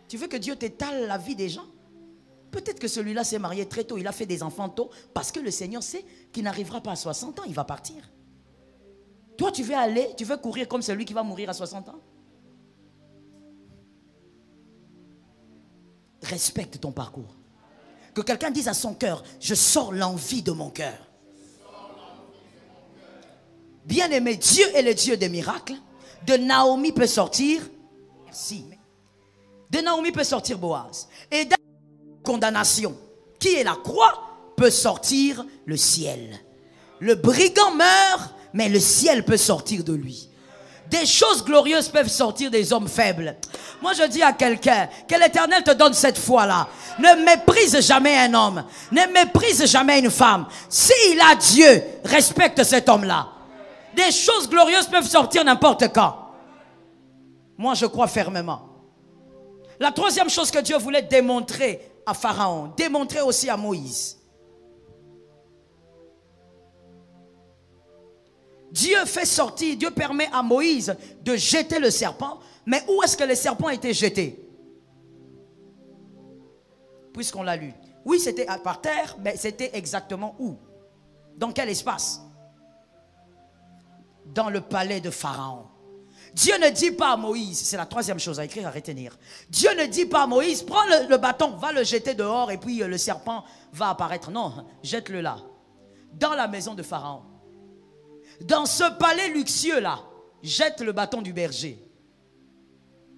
Tu veux que Dieu t'étale la vie des gens? Peut-être que celui-là s'est marié très tôt, il a fait des enfants tôt parce que le Seigneur sait qu'il n'arrivera pas à 60 ans, il va partir. Toi, tu veux courir comme celui qui va mourir à 60 ans? Respecte ton parcours. Que quelqu'un dise à son cœur, je sors l'envie de mon cœur. Bien-aimé, Dieu est le Dieu des miracles. De Naomi peut sortir, merci. De Naomi peut sortir Boaz. Et condamnation, qui est la croix, peut sortir le ciel. Le brigand meurt, mais le ciel peut sortir de lui. Des choses glorieuses peuvent sortir des hommes faibles. Moi je dis à quelqu'un, que l'Éternel te donne cette foi-là. Ne méprise jamais un homme, ne méprise jamais une femme. S'il a Dieu, respecte cet homme-là. Des choses glorieuses peuvent sortir n'importe quand. Moi je crois fermement. La troisième chose que Dieu voulait démontrer à Pharaon, démontrer aussi à Moïse. Dieu fait sortir, Dieu permet à Moïse de jeter le serpent. Mais où est-ce que le serpent a été jeté? Puisqu'on l'a lu. Oui, c'était par terre, mais c'était exactement où? Dans quel espace? Dans le palais de Pharaon. Dieu ne dit pas à Moïse, c'est la troisième chose à écrire, à retenir. Dieu ne dit pas à Moïse, prends le bâton, va le jeter dehors et puis le serpent va apparaître. Non, jette-le là. Dans la maison de Pharaon. Dans ce palais luxueux là, jette le bâton du berger.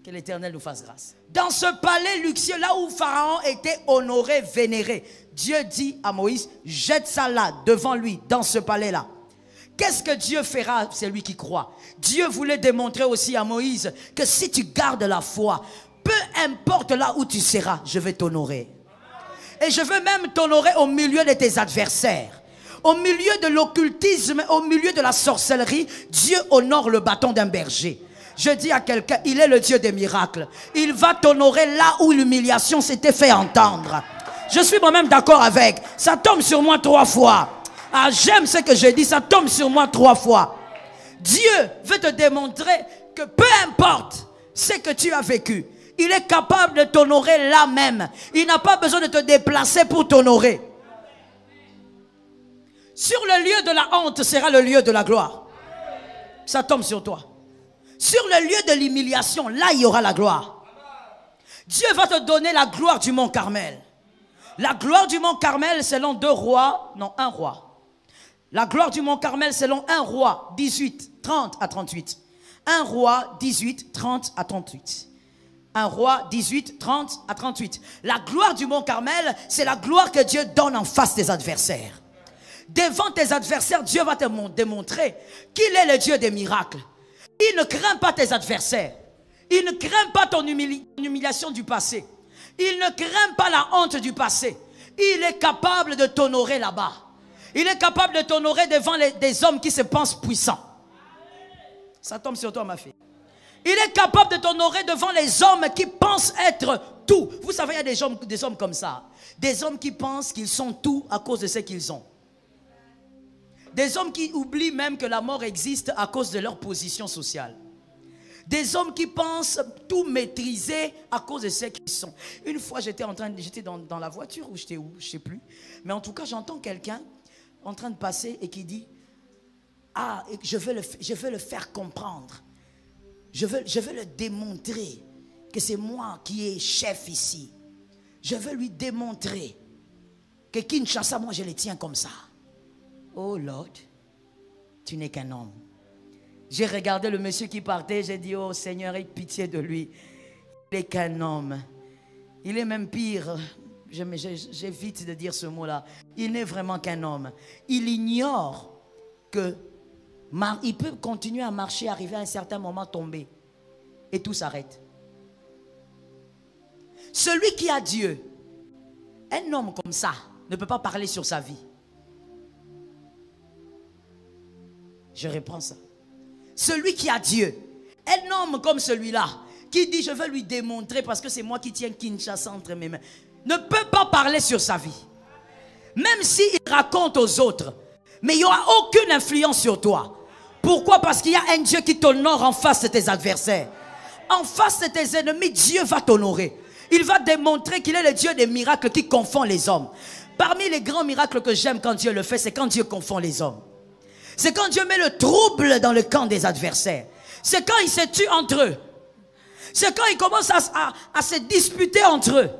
Que l'Éternel nous fasse grâce. Dans ce palais luxueux là où Pharaon était honoré, vénéré, Dieu dit à Moïse, jette ça là, devant lui, dans ce palais là. Qu'est-ce que Dieu fera? C'est lui qui croit. Dieu voulait démontrer aussi à Moïse que si tu gardes la foi, peu importe là où tu seras, je vais t'honorer. Et je veux même t'honorer au milieu de tes adversaires. Au milieu de l'occultisme, au milieu de la sorcellerie, Dieu honore le bâton d'un berger. Je dis à quelqu'un, il est le Dieu des miracles. Il va t'honorer là où l'humiliation s'était fait entendre. Je suis moi-même d'accord avec. Ça tombe sur moi 3 fois. Ah, j'aime ce que j'ai dit, ça tombe sur moi 3 fois. Dieu veut te démontrer que peu importe ce que tu as vécu, il est capable de t'honorer là même. Il n'a pas besoin de te déplacer pour t'honorer. Sur le lieu de la honte sera le lieu de la gloire. Ça tombe sur toi. Sur le lieu de l'humiliation, là il y aura la gloire. Dieu va te donner la gloire du mont Carmel. La gloire du mont Carmel selon 2 rois, non 1 roi. La gloire du mont Carmel selon 1 roi 18, 30 à 38. 1 roi 18, 30 à 38. 1 roi 18, 30 à 38. La gloire du mont Carmel, c'est la gloire que Dieu donne en face des adversaires. Devant tes adversaires, Dieu va te démontrer qu'il est le Dieu des miracles. Il ne craint pas tes adversaires. Il ne craint pas ton humiliation du passé. Il ne craint pas la honte du passé. Il est capable de t'honorer là-bas. Il est capable de t'honorer devant des hommes qui se pensent puissants. Ça tombe sur toi, ma fille. Il est capable de t'honorer devant les hommes qui pensent être tout. Vous savez, il y a des hommes comme ça. Des hommes qui pensent qu'ils sont tout à cause de ce qu'ils ont. Des hommes qui oublient même que la mort existe à cause de leur position sociale. Des hommes qui pensent tout maîtriser à cause de ce qu'ils sont. Une fois, j'étais dans la voiture ou j'étais où, je ne sais plus. Mais en tout cas, j'entends quelqu'un en train de passer et qui dit « Ah, je veux le faire comprendre. Je veux le démontrer que c'est moi qui est chef ici. Je veux lui démontrer que Kinshasa, moi, je les tiens comme ça. » Oh Lord, tu n'es qu'un homme. J'ai regardé le monsieur qui partait, j'ai dit, oh Seigneur, aie pitié de lui. Il n'est qu'un homme. Il est même pire, j'évite de dire ce mot-là. Il n'est vraiment qu'un homme. Il ignore qu'il peut continuer à marcher, arriver à un certain moment, tomber. Et tout s'arrête. Celui qui a Dieu, un homme comme ça, ne peut pas parler sur sa vie. Je reprends ça. Celui qui a Dieu, un homme comme celui-là, qui dit je veux lui démontrer parce que c'est moi qui tiens Kinshasa entre mes mains, ne peut pas parler sur sa vie. Même s'il raconte aux autres, mais il n'y aura aucune influence sur toi. Pourquoi? Parce qu'il y a un Dieu qui t'honore en face de tes adversaires. En face de tes ennemis, Dieu va t'honorer. Il va démontrer qu'il est le Dieu des miracles qui confond les hommes. Parmi les grands miracles que j'aime quand Dieu le fait, c'est quand Dieu confond les hommes. C'est quand Dieu met le trouble dans le camp des adversaires. C'est quand ils se tuent entre eux. C'est quand ils commencent à se disputer entre eux.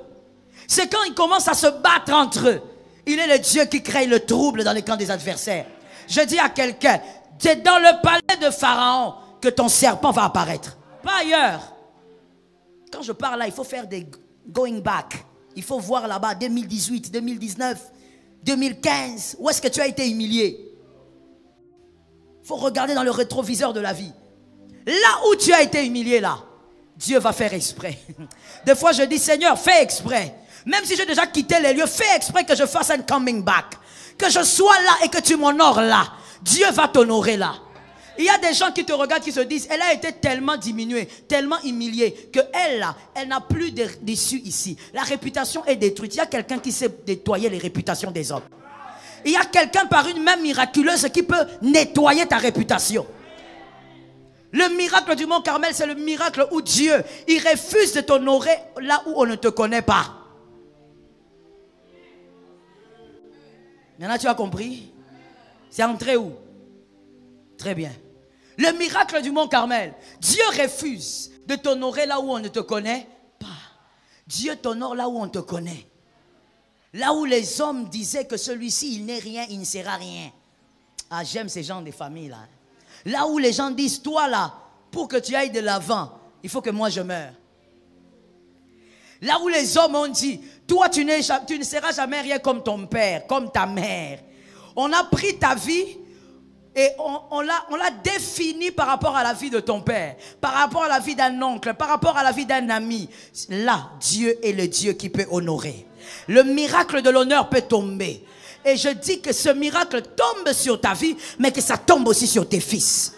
C'est quand ils commencent à se battre entre eux. Il est le Dieu qui crée le trouble dans le camp des adversaires. Je dis à quelqu'un, c'est dans le palais de Pharaon que ton serpent va apparaître. Pas ailleurs. Quand je parle là, il faut faire des going back. Il faut voir là-bas 2018, 2019, 2015. Où est-ce que tu as été humilié? Il faut regarder dans le rétroviseur de la vie. Là où tu as été humilié, là, Dieu va faire exprès. Des fois, je dis, Seigneur, fais exprès. Même si j'ai déjà quitté les lieux, fais exprès que je fasse un coming back. Que je sois là et que tu m'honores là. Dieu va t'honorer là. Il y a des gens qui te regardent, qui se disent, elle a été tellement diminuée, tellement humiliée, qu'elle là, elle n'a plus d'issue ici. La réputation est détruite. Il y a quelqu'un qui sait nettoyer les réputations des hommes. Il y a quelqu'un par une main miraculeuse qui peut nettoyer ta réputation. Le miracle du Mont Carmel, c'est le miracle où Dieu, il refuse de t'honorer là où on ne te connaît pas. Maintenant, tu as compris? C'est entré où? Très bien. Le miracle du Mont Carmel. Dieu refuse de t'honorer là où on ne te connaît pas. Dieu t'honore là où on te connaît. Là où les hommes disaient que celui-ci, il n'est rien, il ne sera rien. Ah, j'aime ces gens des familles là. Là où les gens disent, toi là, pour que tu ailles de l'avant, il faut que moi je meure. Là où les hommes ont dit, toi tu ne seras jamais rien comme ton père, comme ta mère. On a pris ta vie et on l'a défini par rapport à la vie de ton père, par rapport à la vie d'un oncle, par rapport à la vie d'un ami. Là, Dieu est le Dieu qui peut honorer. Le miracle de l'honneur peut tomber. Et je dis que ce miracle tombe sur ta vie, mais que ça tombe aussi sur tes fils.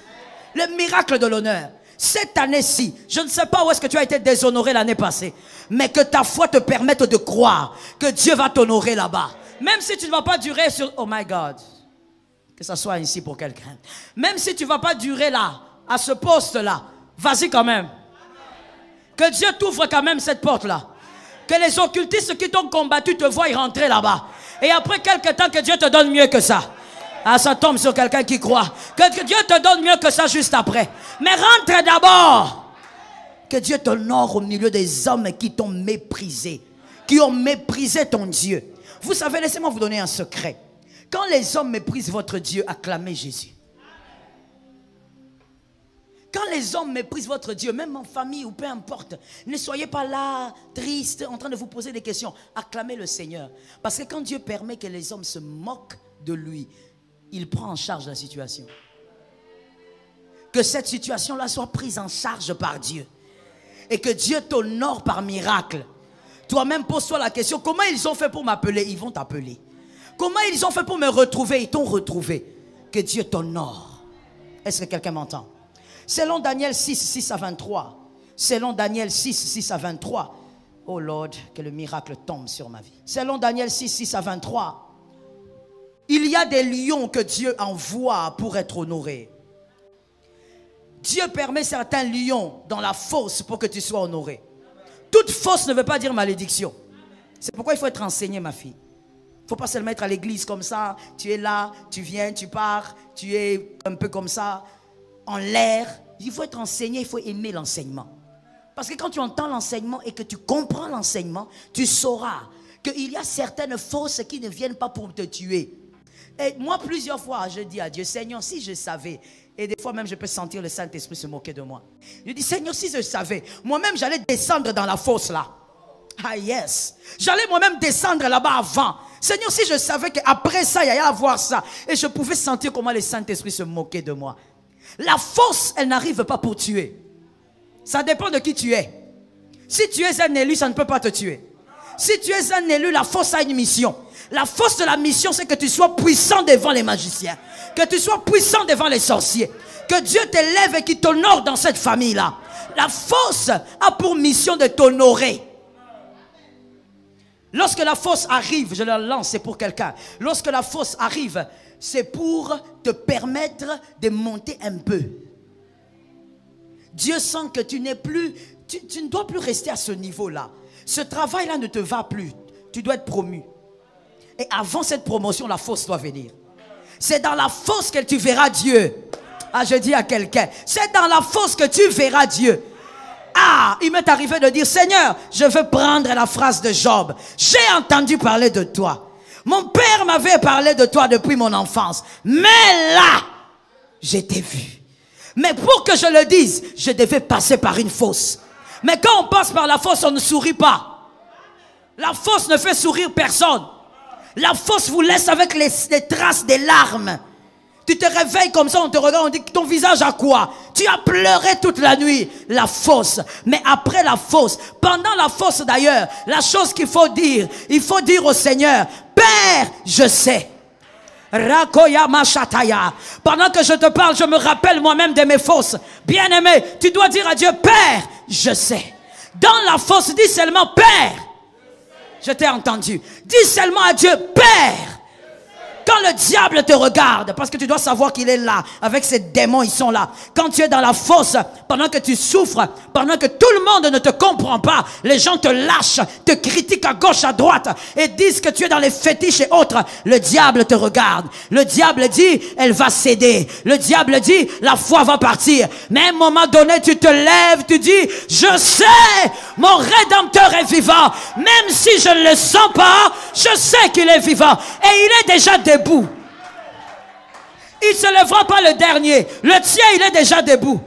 Le miracle de l'honneur. Cette année-ci, je ne sais pas où est-ce que tu as été déshonoré l'année passée, mais que ta foi te permette de croire que Dieu va t'honorer là-bas. Même si tu ne vas pas durer sur... Oh my God. Que ça soit ici pour quelqu'un. Même si tu ne vas pas durer là, à ce poste-là, vas-y quand même. Que Dieu t'ouvre quand même cette porte-là. Que les occultistes qui t'ont combattu te voient rentrer là-bas. Et après quelques temps, que Dieu te donne mieux que ça. Ah, ça tombe sur quelqu'un qui croit. Que Dieu te donne mieux que ça juste après. Mais rentre d'abord. Que Dieu t'honore au milieu des hommes qui t'ont méprisé. Qui ont méprisé ton Dieu. Vous savez, laissez-moi vous donner un secret. Quand les hommes méprisent votre Dieu, acclamez Jésus. Quand les hommes méprisent votre Dieu, même en famille ou peu importe, ne soyez pas là, triste, en train de vous poser des questions. Acclamez le Seigneur. Parce que quand Dieu permet que les hommes se moquent de lui, il prend en charge la situation. Que cette situation-là soit prise en charge par Dieu. Et que Dieu t'honore par miracle. Toi-même, pose-toi la question, comment ils ont fait pour m'appeler? Ils vont t'appeler. Comment ils ont fait pour me retrouver? Ils t'ont retrouvé. Que Dieu t'honore. Est-ce que quelqu'un m'entend? Selon Daniel 6, 6 à 23. Selon Daniel 6, 6 à 23. Oh Lord, que le miracle tombe sur ma vie. Selon Daniel 6, 6 à 23. Il y a des lions que Dieu envoie pour être honorés. Dieu permet certains lions dans la fosse pour que tu sois honoré. Toute fosse ne veut pas dire malédiction. C'est pourquoi il faut être enseigné, ma fille. Il ne faut pas seulement être à l'église comme ça. Tu es là, tu viens, tu pars. Tu es un peu comme ça, en l'air. Il faut être enseigné, il faut aimer l'enseignement. Parce que quand tu entends l'enseignement et que tu comprends l'enseignement, tu sauras qu'il y a certaines fosses qui ne viennent pas pour te tuer. Et moi, plusieurs fois, je dis à Dieu, Seigneur, si je savais, et des fois même je peux sentir le Saint-Esprit se moquer de moi. Je dis, Seigneur, si je savais, moi-même j'allais descendre dans la fosse là. Ah yes. J'allais moi-même descendre là-bas avant. Seigneur, si je savais qu'après ça, il y allait avoir ça. Et je pouvais sentir comment le Saint-Esprit se moquait de moi. La fosse, elle n'arrive pas pour tuer. Ça dépend de qui tu es. Si tu es un élu, ça ne peut pas te tuer. Si tu es un élu, la fosse a une mission. La force de la mission, c'est que tu sois puissant devant les magiciens. Que tu sois puissant devant les sorciers. Que Dieu t'élève et qu'il t'honore dans cette famille-là. La force a pour mission de t'honorer. Lorsque la fosse arrive, je la lance, c'est pour quelqu'un. Lorsque la fosse arrive, c'est pour te permettre de monter un peu. Dieu sent que tu n'es plus, tu ne dois plus rester à ce niveau-là. Ce travail-là ne te va plus. Tu dois être promu. Et avant cette promotion, la fosse doit venir. C'est dans la fosse que tu verras Dieu. Ah, je dis à quelqu'un, c'est dans la fosse que tu verras Dieu. Ah, il m'est arrivé de dire, Seigneur, je veux prendre la phrase de Job. J'ai entendu parler de toi. Mon père m'avait parlé de toi depuis mon enfance. Mais là, je t'ai vu. Mais pour que je le dise, je devais passer par une fosse. Mais quand on passe par la fosse, on ne sourit pas. La fosse ne fait sourire personne. La fosse vous laisse avec les traces des larmes. Tu te réveilles comme ça, on te regarde, on dit ton visage a quoi? Tu as pleuré toute la nuit. La fosse. Mais après la fosse, pendant la fosse d'ailleurs, la chose qu'il faut dire, il faut dire au Seigneur, Père, je sais. Rakoya Machataya. Pendant que je te parle, je me rappelle moi-même de mes fosses. Bien-aimé, tu dois dire à Dieu, Père, je sais. Dans la fosse, dis seulement, Père. Je t'ai entendu. Dis seulement à Dieu, Père. Quand le diable te regarde, parce que tu dois savoir qu'il est là, avec ses démons, ils sont là. Quand tu es dans la fosse, pendant que tu souffres, pendant que tout le monde ne te comprend pas, les gens te lâchent, te critiquent à gauche, à droite, et disent que tu es dans les fétiches et autres, le diable te regarde. Le diable dit, elle va céder. Le diable dit, la foi va partir. Mais à un moment donné, tu te lèves, tu dis, je sais, mon Rédempteur est vivant. Même si je ne le sens pas, je sais qu'il est vivant. Et il est déjà debout. Il ne se lèvera pas le dernier. Le tien, il est déjà debout.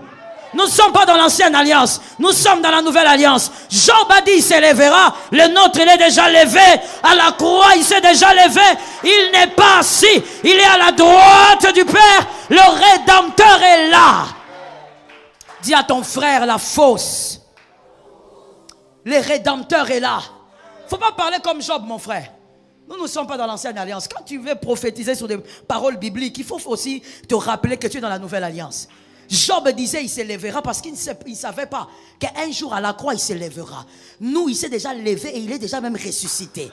Nous ne sommes pas dans l'ancienne alliance. Nous sommes dans la nouvelle alliance. Job a dit, il s'élèvera. Le nôtre, il est déjà levé. À la croix, il s'est déjà levé. Il n'est pas assis. Il est à la droite du Père. Le Rédempteur est là. Dis à ton frère, la fosse. Le Rédempteur est là. Il ne faut pas parler comme Job, mon frère. Nous ne sommes pas dans l'ancienne alliance. Quand tu veux prophétiser sur des paroles bibliques, il faut aussi te rappeler que tu es dans la nouvelle alliance. Job disait il s'élèvera parce qu'il ne savait pas qu'un jour à la croix il s'élèvera. Nous, il s'est déjà levé et il est déjà même ressuscité.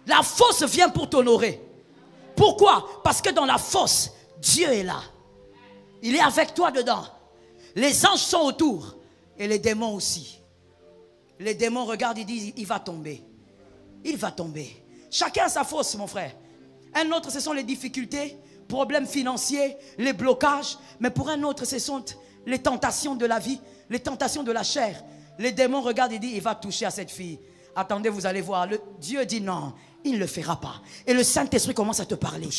La fosse vient pour t'honorer. Pourquoi? Parce que dans la fosse, Dieu est là. Il est avec toi dedans. Les anges sont autour et les démons aussi. Les démons regardent et disent, il va tomber. Il va tomber. Chacun a sa fosse, mon frère. Un autre, ce sont les difficultés, problèmes financiers, les blocages. Mais pour un autre, ce sont les tentations de la vie, les tentations de la chair. Les démons regardent et disent, il va toucher à cette fille. Attendez, vous allez voir. Dieu dit non, il ne le fera pas. Et le Saint-Esprit commence à te parler.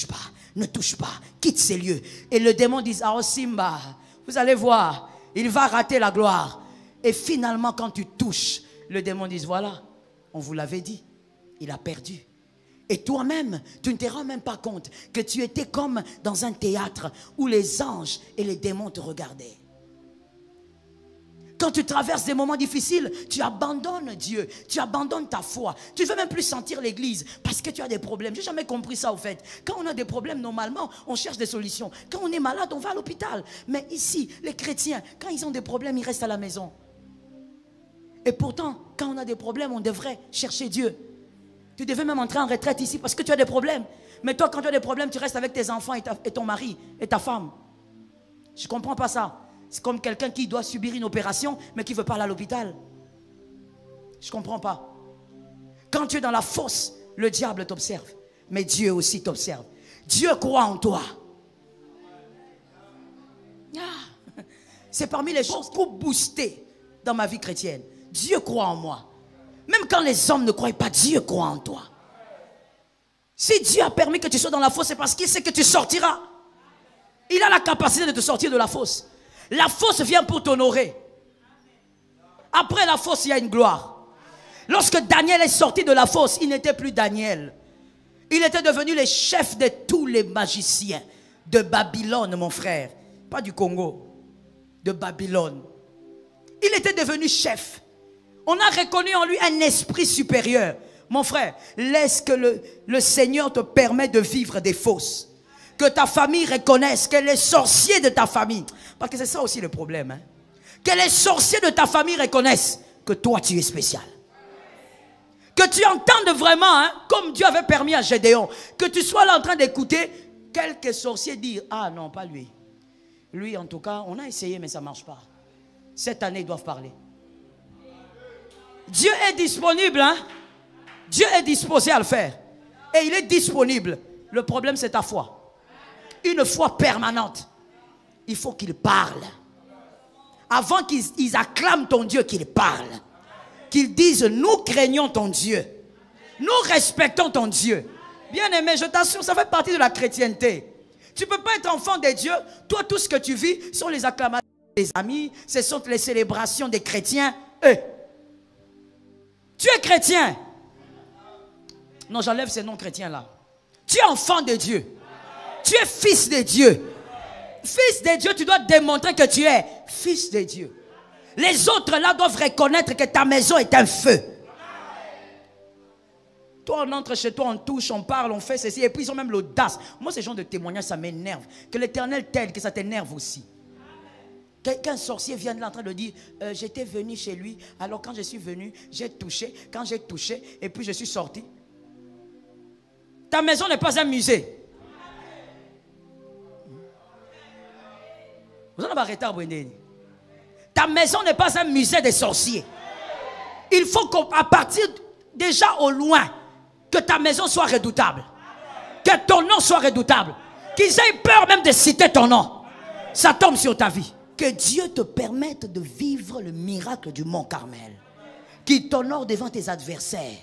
Ne touche pas, quitte ces lieux. Et le démon dit, ah, Simba, vous allez voir, il va rater la gloire. Et finalement, quand tu touches, le démon dit, voilà, on vous l'avait dit, il a perdu. Et toi-même, tu ne te rends même pas compte que tu étais comme dans un théâtre où les anges et les démons te regardaient. Quand tu traverses des moments difficiles, tu abandonnes Dieu, tu abandonnes ta foi. Tu ne veux même plus sentir l'église parce que tu as des problèmes. Je n'ai jamais compris ça au fait. Quand on a des problèmes, normalement, on cherche des solutions. Quand on est malade, on va à l'hôpital. Mais ici, les chrétiens, quand ils ont des problèmes, ils restent à la maison. Et pourtant, quand on a des problèmes, on devrait chercher Dieu. Tu devais même entrer en retraite ici parce que tu as des problèmes. Mais toi, quand tu as des problèmes, tu restes avec tes enfants et ton mari et ta femme. Je ne comprends pas ça. C'est comme quelqu'un qui doit subir une opération, mais qui ne veut pas aller à l'hôpital. Je ne comprends pas. Quand tu es dans la fosse, le diable t'observe. Mais Dieu aussi t'observe. Dieu croit en toi. Ah, c'est parmi les choses qui ont boosté dans ma vie chrétienne. Dieu croit en moi. Même quand les hommes ne croient pas, Dieu croit en toi. Si Dieu a permis que tu sois dans la fosse, c'est parce qu'il sait que tu sortiras. Il a la capacité de te sortir de la fosse. La fosse vient pour t'honorer. Après la fosse, il y a une gloire. Lorsque Daniel est sorti de la fosse, il n'était plus Daniel. Il était devenu le chef de tous les magiciens de Babylone, mon frère. Pas du Congo, de Babylone. Il était devenu chef. On a reconnu en lui un esprit supérieur. Mon frère, laisse que le Seigneur te permette de vivre des fosses. Que ta famille reconnaisse, que les sorciers de ta famille, parce que c'est ça aussi le problème, hein? Que les sorciers de ta famille reconnaissent que toi tu es spécial. Que tu entendes vraiment, hein, comme Dieu avait permis à Gédéon, que tu sois là en train d'écouter quelques sorciers dire, ah non, pas lui. Lui en tout cas, on a essayé mais ça ne marche pas. Cette année ils doivent parler. Dieu est disponible, hein? Dieu est disposé à le faire. Et il est disponible. Le problème, c'est ta foi. Une foi permanente. Il faut qu'il parle. Avant qu'ils acclament ton Dieu, qu'il parle. Qu'ils disent, nous craignons ton Dieu. Nous respectons ton Dieu. Bien aimé, je t'assure, ça fait partie de la chrétienté. Tu ne peux pas être enfant de Dieu. Toi, tout ce que tu vis sont les acclamations des amis. Ce sont les célébrations des chrétiens. Tu es chrétien. Non, j'enlève ces noms chrétiens là. Tu es enfant de Dieu. Tu es fils de Dieu. Fils de Dieu, tu dois démontrer que tu es fils de Dieu. Les autres là doivent reconnaître que ta maison est un feu. Toi, on entre chez toi, on touche, on parle, on fait ceci. Et puis ils ont même l'audace. Moi, ces gens de témoignages, ça m'énerve. Que l'Éternel t'aide, que ça t'énerve aussi. Qu'un sorcier vienne là en train de dire, j'étais venu chez lui, alors quand je suis venu, j'ai touché, quand j'ai touché, et puis je suis sorti. Ta maison n'est pas un musée. Vous en avez arrêté à Bwendeni. Ta maison n'est pas un musée des sorciers. Il faut qu'à partir, déjà au loin, que ta maison soit redoutable. Que ton nom soit redoutable. Qu'ils aient peur même de citer ton nom. Ça tombe sur ta vie. Que Dieu te permette de vivre le miracle du Mont Carmel. Qu'il t'honore devant tes adversaires.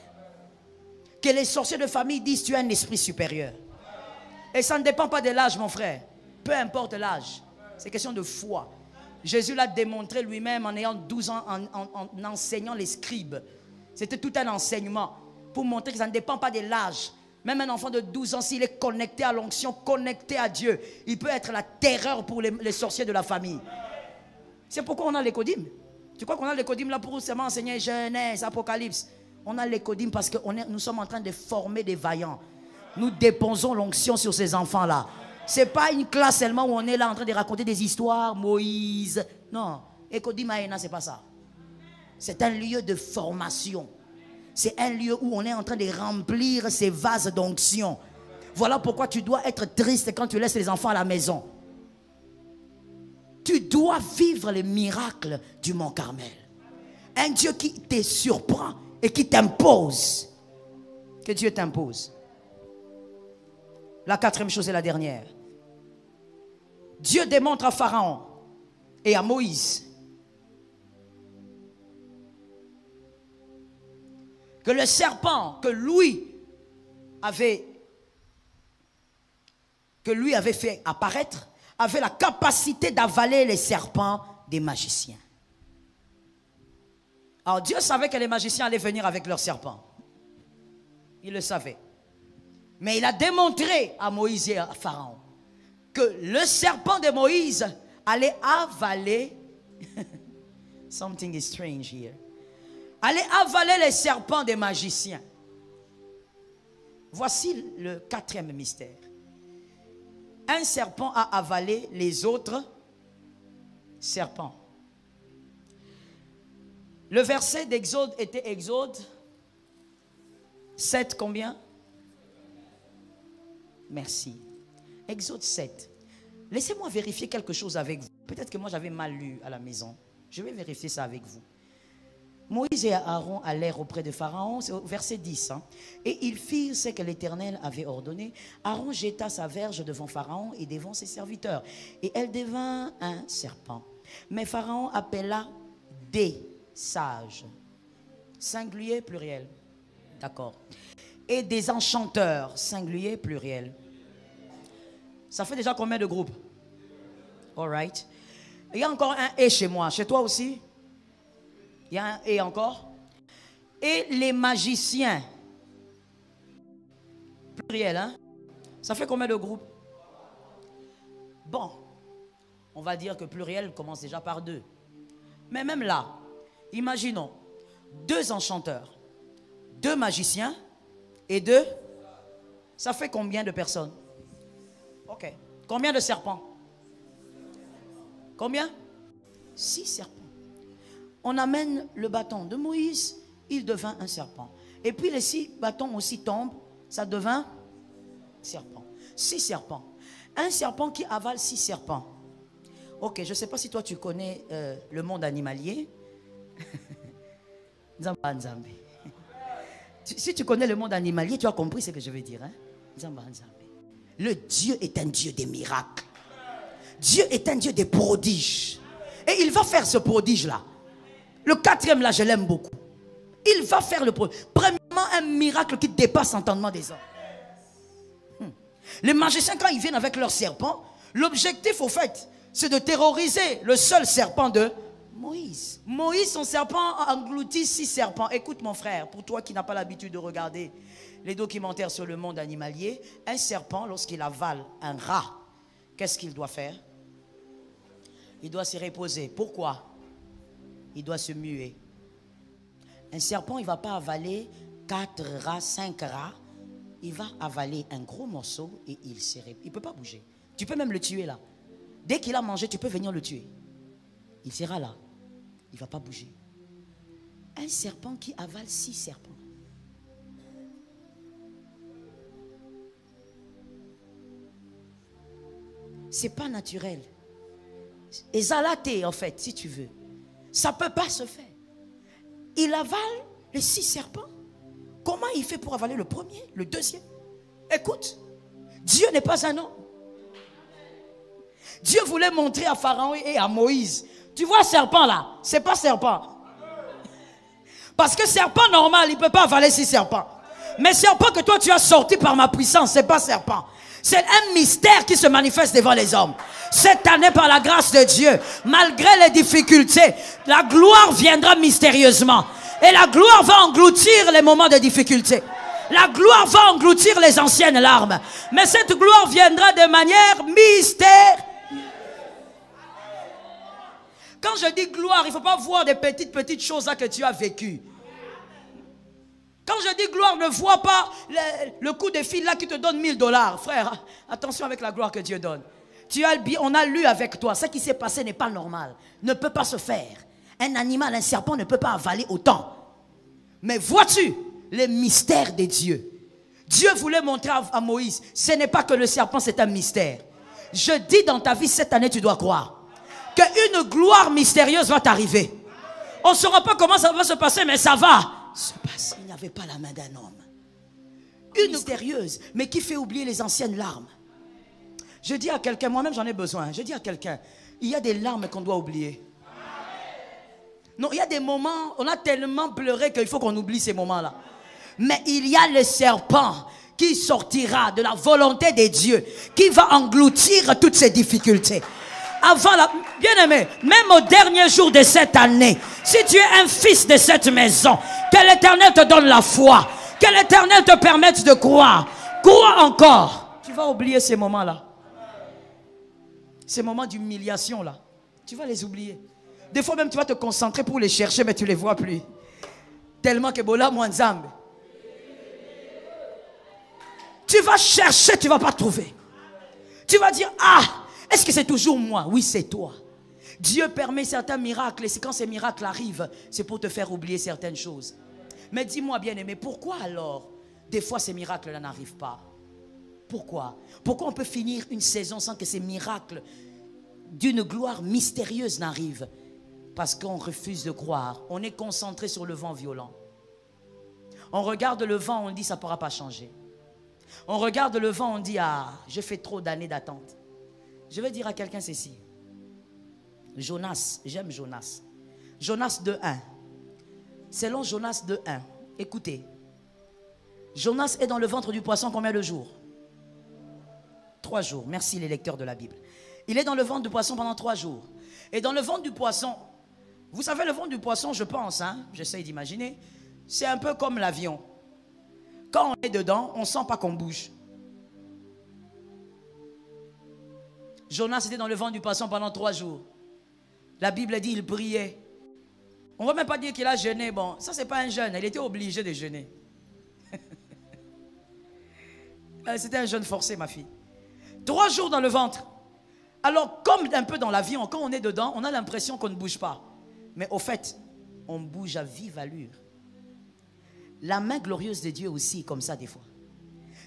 Que les sorciers de famille disent tu as un esprit supérieur. Et ça ne dépend pas de l'âge, mon frère. Peu importe l'âge. C'est question de foi. Jésus l'a démontré lui-même en ayant 12 ans, en enseignant les scribes. C'était tout un enseignement pour montrer que ça ne dépend pas de l'âge. Même un enfant de 12 ans, s'il est connecté à l'onction, connecté à Dieu, il peut être la terreur pour les sorciers de la famille. C'est pourquoi on a l'écodyme. Tu crois qu'on a l'écodyme là pour seulement enseigner Genèse, Apocalypse? On a l'écodyme parce que nous sommes en train de former des vaillants. Nous déposons l'onction sur ces enfants-là. Ce n'est pas une classe seulement où on est là en train de raconter des histoires, Moïse. Non, écodyme Aena, ce n'est pas ça. C'est un lieu de formation. C'est un lieu où on est en train de remplir ces vases d'onction. Voilà pourquoi tu dois être triste quand tu laisses les enfants à la maison. Tu dois vivre les miracles du Mont Carmel. Un Dieu qui te surprend et qui t'impose. Que Dieu t'impose. La quatrième chose et la dernière. Dieu démontre à Pharaon et à Moïse que le serpent que lui avait fait apparaître avait la capacité d'avaler les serpents des magiciens. Alors Dieu savait que les magiciens allaient venir avec leurs serpents. Il le savait. Mais il a démontré à Moïse et à Pharaon que le serpent de Moïse allait avaler something is strange here. Allait avaler les serpents des magiciens. Voici le quatrième mystère. Un serpent a avalé les autres serpents. Le verset d'Exode était Exode 7 combien? Merci. Exode 7. Laissez-moi vérifier quelque chose avec vous. Peut-être que moi j'avais mal lu à la maison. Je vais vérifier ça avec vous. Moïse et Aaron allèrent auprès de Pharaon, c'est au verset 10. Et ils firent ce que l'Éternel avait ordonné. Aaron jeta sa verge devant Pharaon et devant ses serviteurs. Et elle devint un serpent. Mais Pharaon appela des sages. Singulier, pluriel. D'accord. Et des enchanteurs. Singulier, pluriel. Ça fait déjà combien de groupes? All right. Il y a encore un « et » chez moi. Chez toi aussi? Il y a un « et » encore. Et les magiciens. Pluriel, hein? Ça fait combien de groupes? Bon. On va dire que pluriel commence déjà par 2. Mais même là, imaginons 2 enchanteurs, 2 magiciens et 2. Ça fait combien de personnes? Ok. Combien de serpents? Combien? 6 serpents. On amène le bâton de Moïse, il devint un serpent. Et puis les 6 bâtons aussi tombent, ça devint serpent. 6 serpents. Un serpent qui avale 6 serpents. Ok, je ne sais pas si toi tu connais le monde animalier. Si tu connais le monde animalier, tu as compris ce que je veux dire. Hein? Le Dieu est un Dieu des miracles. Dieu est un Dieu des prodiges. Et il va faire ce prodige-là. Le 4e là, je l'aime beaucoup. Il va faire le prodige. Premièrement, un miracle qui dépasse l'entendement des hommes. Les magiciens, quand ils viennent avec leur serpent, l'objectif au fait, c'est de terroriser le seul serpent de Moïse. Moïse, son serpent engloutit 6 serpents. Écoute mon frère, pour toi qui n'as pas l'habitude de regarder les documentaires sur le monde animalier, un serpent, lorsqu'il avale un rat, qu'est-ce qu'il doit faire? Il doit se reposer. Pourquoi? Il doit se muer. Un serpent, il ne va pas avaler 4 rats, 5 rats. Il va avaler un gros morceau et il ne peut pas bouger. Tu peux même le tuer là. Dès qu'il a mangé, tu peux venir le tuer. Il sera là. Il ne va pas bouger. Un serpent qui avale 6 serpents. C'est pas naturel. Exalaté en fait, si tu veux. Ça ne peut pas se faire. Il avale les 6 serpents. Comment il fait pour avaler le premier, le deuxième? Écoute, Dieu n'est pas un homme. Dieu voulait montrer à Pharaon et à Moïse. Tu vois serpent là, c'est pas serpent. Parce que serpent normal, il ne peut pas avaler 6 serpents. Mais serpent que toi tu as sorti par ma puissance, c'est pas serpent. C'est un mystère qui se manifeste devant les hommes. Cette année, par la grâce de Dieu, malgré les difficultés, la gloire viendra mystérieusement. Et la gloire va engloutir les moments de difficulté. La gloire va engloutir les anciennes larmes. Mais cette gloire viendra de manière mystérieuse. Quand je dis gloire, il ne faut pas voir des petites choses là que tu as vécues. Quand je dis gloire, ne vois pas le coup de fil là qui te donne $1000. Frère, attention avec la gloire que Dieu donne. On a lu avec toi. Ce qui s'est passé n'est pas normal. Ne peut pas se faire. Un animal, un serpent ne peut pas avaler autant. Mais vois-tu les mystères de Dieu? Dieu voulait montrer à Moïse, ce n'est pas que le serpent, c'est un mystère. Je dis dans ta vie, cette année, tu dois croire qu'une gloire mystérieuse va t'arriver. On ne saura pas comment ça va se passer, mais ça va se passer. Il n'y avait pas la main d'un homme. Une mystérieuse, mais qui fait oublier les anciennes larmes. Je dis à quelqu'un, moi-même j'en ai besoin, je dis à quelqu'un, il y a des larmes qu'on doit oublier. Non, il y a des moments, on a tellement pleuré qu'il faut qu'on oublie ces moments-là. Mais il y a le serpent qui sortira de la volonté de Dieu, qui va engloutir toutes ces difficultés. Bien-aimé, même au dernier jour de cette année, si tu es un fils de cette maison, que l'Éternel te donne la foi, que l'Éternel te permette de croire. Crois encore. Tu vas oublier ces moments-là. Ces moments d'humiliation là, tu vas les oublier. Des fois même tu vas te concentrer pour les chercher, mais tu ne les vois plus. Tellement que Bola Mwanzambe. Tu vas chercher, tu ne vas pas trouver. Tu vas dire, ah, est-ce que c'est toujours moi? Oui, c'est toi. Dieu permet certains miracles, et c'est quand ces miracles arrivent, c'est pour te faire oublier certaines choses. Mais dis-moi bien aimé, pourquoi alors, des fois ces miracles-là n'arrivent pas? Pourquoi? Pourquoi on peut finir une saison sans que ces miracles d'une gloire mystérieuse n'arrivent? Parce qu'on refuse de croire. On est concentré sur le vent violent. On regarde le vent, on dit ça ne pourra pas changer. On regarde le vent, on dit ah, j'ai fait trop d'années d'attente. Je vais dire à quelqu'un ceci. Jonas, j'aime Jonas. Jonas 2:1. Selon Jonas 2:1, écoutez. Jonas est dans le ventre du poisson combien de jours? 3 jours. Merci les lecteurs de la Bible. Il est dans le ventre du poisson pendant 3 jours. Et dans le ventre du poisson, vous savez le ventre du poisson, je pense, hein, j'essaie d'imaginer, c'est un peu comme l'avion. Quand on est dedans, on ne sent pas qu'on bouge. Jonas était dans le ventre du poisson pendant 3 jours. La Bible dit qu'il priait. On ne va même pas dire qu'il a jeûné. Bon, ça c'est pas un jeûne, il était obligé de jeûner. C'était un jeûne forcé, ma fille. 3 jours dans le ventre. Alors, comme un peu dans l'avion, quand on est dedans, on a l'impression qu'on ne bouge pas. Mais au fait, on bouge à vive allure. La main glorieuse de Dieu aussi, comme ça des fois.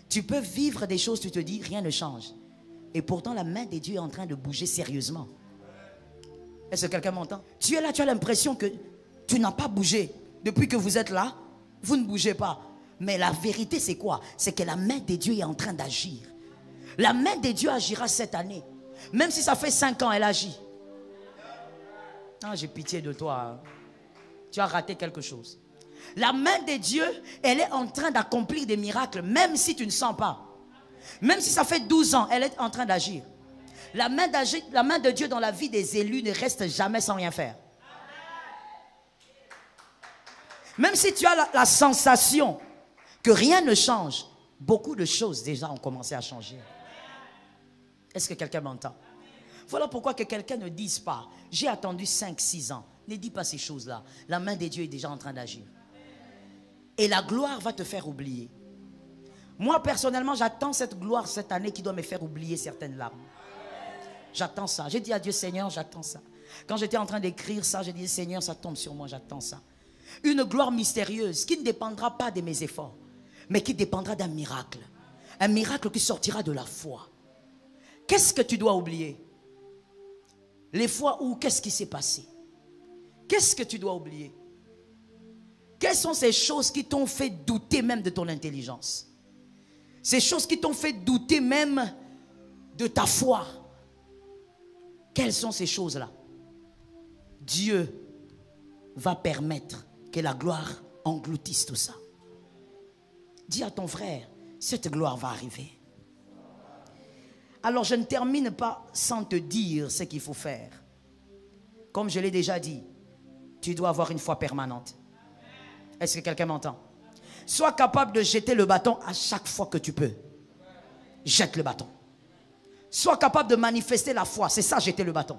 Tu peux vivre des choses, tu te dis, rien ne change. Et pourtant, la main de Dieu est en train de bouger sérieusement. Est-ce que quelqu'un m'entend? Tu es là, tu as l'impression que tu n'as pas bougé. Depuis que vous êtes là, vous ne bougez pas. Mais la vérité, c'est quoi? C'est que la main de Dieu est en train d'agir. La main de Dieu agira cette année. Même si ça fait 5 ans, elle agit. Ah, j'ai pitié de toi. Tu as raté quelque chose. La main de Dieu, elle est en train d'accomplir des miracles, même si tu ne sens pas. Même si ça fait 12 ans, elle est en train d'agir. La main de Dieu dans la vie des élus ne reste jamais sans rien faire. Même si tu as la sensation que rien ne change, beaucoup de choses déjà ont commencé à changer. Est-ce que quelqu'un m'entend? Voilà pourquoi que quelqu'un ne dise pas, j'ai attendu 5-6 ans. Ne dis pas ces choses-là. La main de Dieu est déjà en train d'agir. Et la gloire va te faire oublier. Moi, personnellement, j'attends cette gloire cette année qui doit me faire oublier certaines larmes. J'attends ça. J'ai dit à Dieu, Seigneur, j'attends ça. Quand j'étais en train d'écrire ça, j'ai dit, Seigneur, ça tombe sur moi, j'attends ça. Une gloire mystérieuse qui ne dépendra pas de mes efforts, mais qui dépendra d'un miracle. Un miracle qui sortira de la foi. Qu'est-ce que tu dois oublier? Les fois où, qu'est-ce qui s'est passé? Qu'est-ce que tu dois oublier? Quelles sont ces choses qui t'ont fait douter même de ton intelligence? Ces choses qui t'ont fait douter même de ta foi. Quelles sont ces choses-là? Dieu va permettre que la gloire engloutisse tout ça. Dis à ton frère, cette gloire va arriver. Alors je ne termine pas sans te dire ce qu'il faut faire. Comme je l'ai déjà dit, tu dois avoir une foi permanente. Est-ce que quelqu'un m'entend? Sois capable de jeter le bâton à chaque fois que tu peux. Jette le bâton. Sois capable de manifester la foi. C'est ça, jeter le bâton.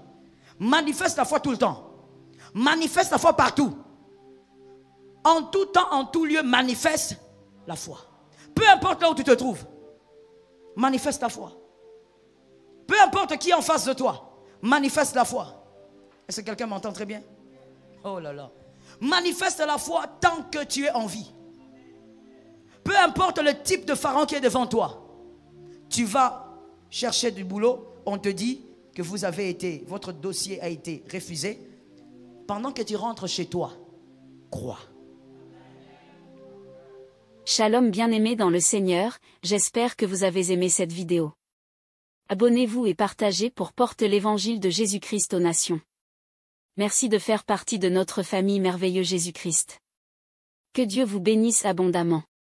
Manifeste la foi tout le temps. Manifeste la foi partout. En tout temps, en tout lieu, manifeste la foi. Peu importe là où tu te trouves, manifeste la foi. Peu importe qui est en face de toi, manifeste la foi. Est-ce que quelqu'un m'entend très bien? Oh là là. Manifeste la foi tant que tu es en vie. Peu importe le type de pharaon qui est devant toi. Tu vas chercher du boulot, on te dit que votre dossier a été refusé. Pendant que tu rentres chez toi, crois. Shalom bien-aimés dans le Seigneur, j'espère que vous avez aimé cette vidéo. Abonnez-vous et partagez pour porter l'évangile de Jésus-Christ aux nations. Merci de faire partie de notre famille merveilleuse Jésus-Christ. Que Dieu vous bénisse abondamment.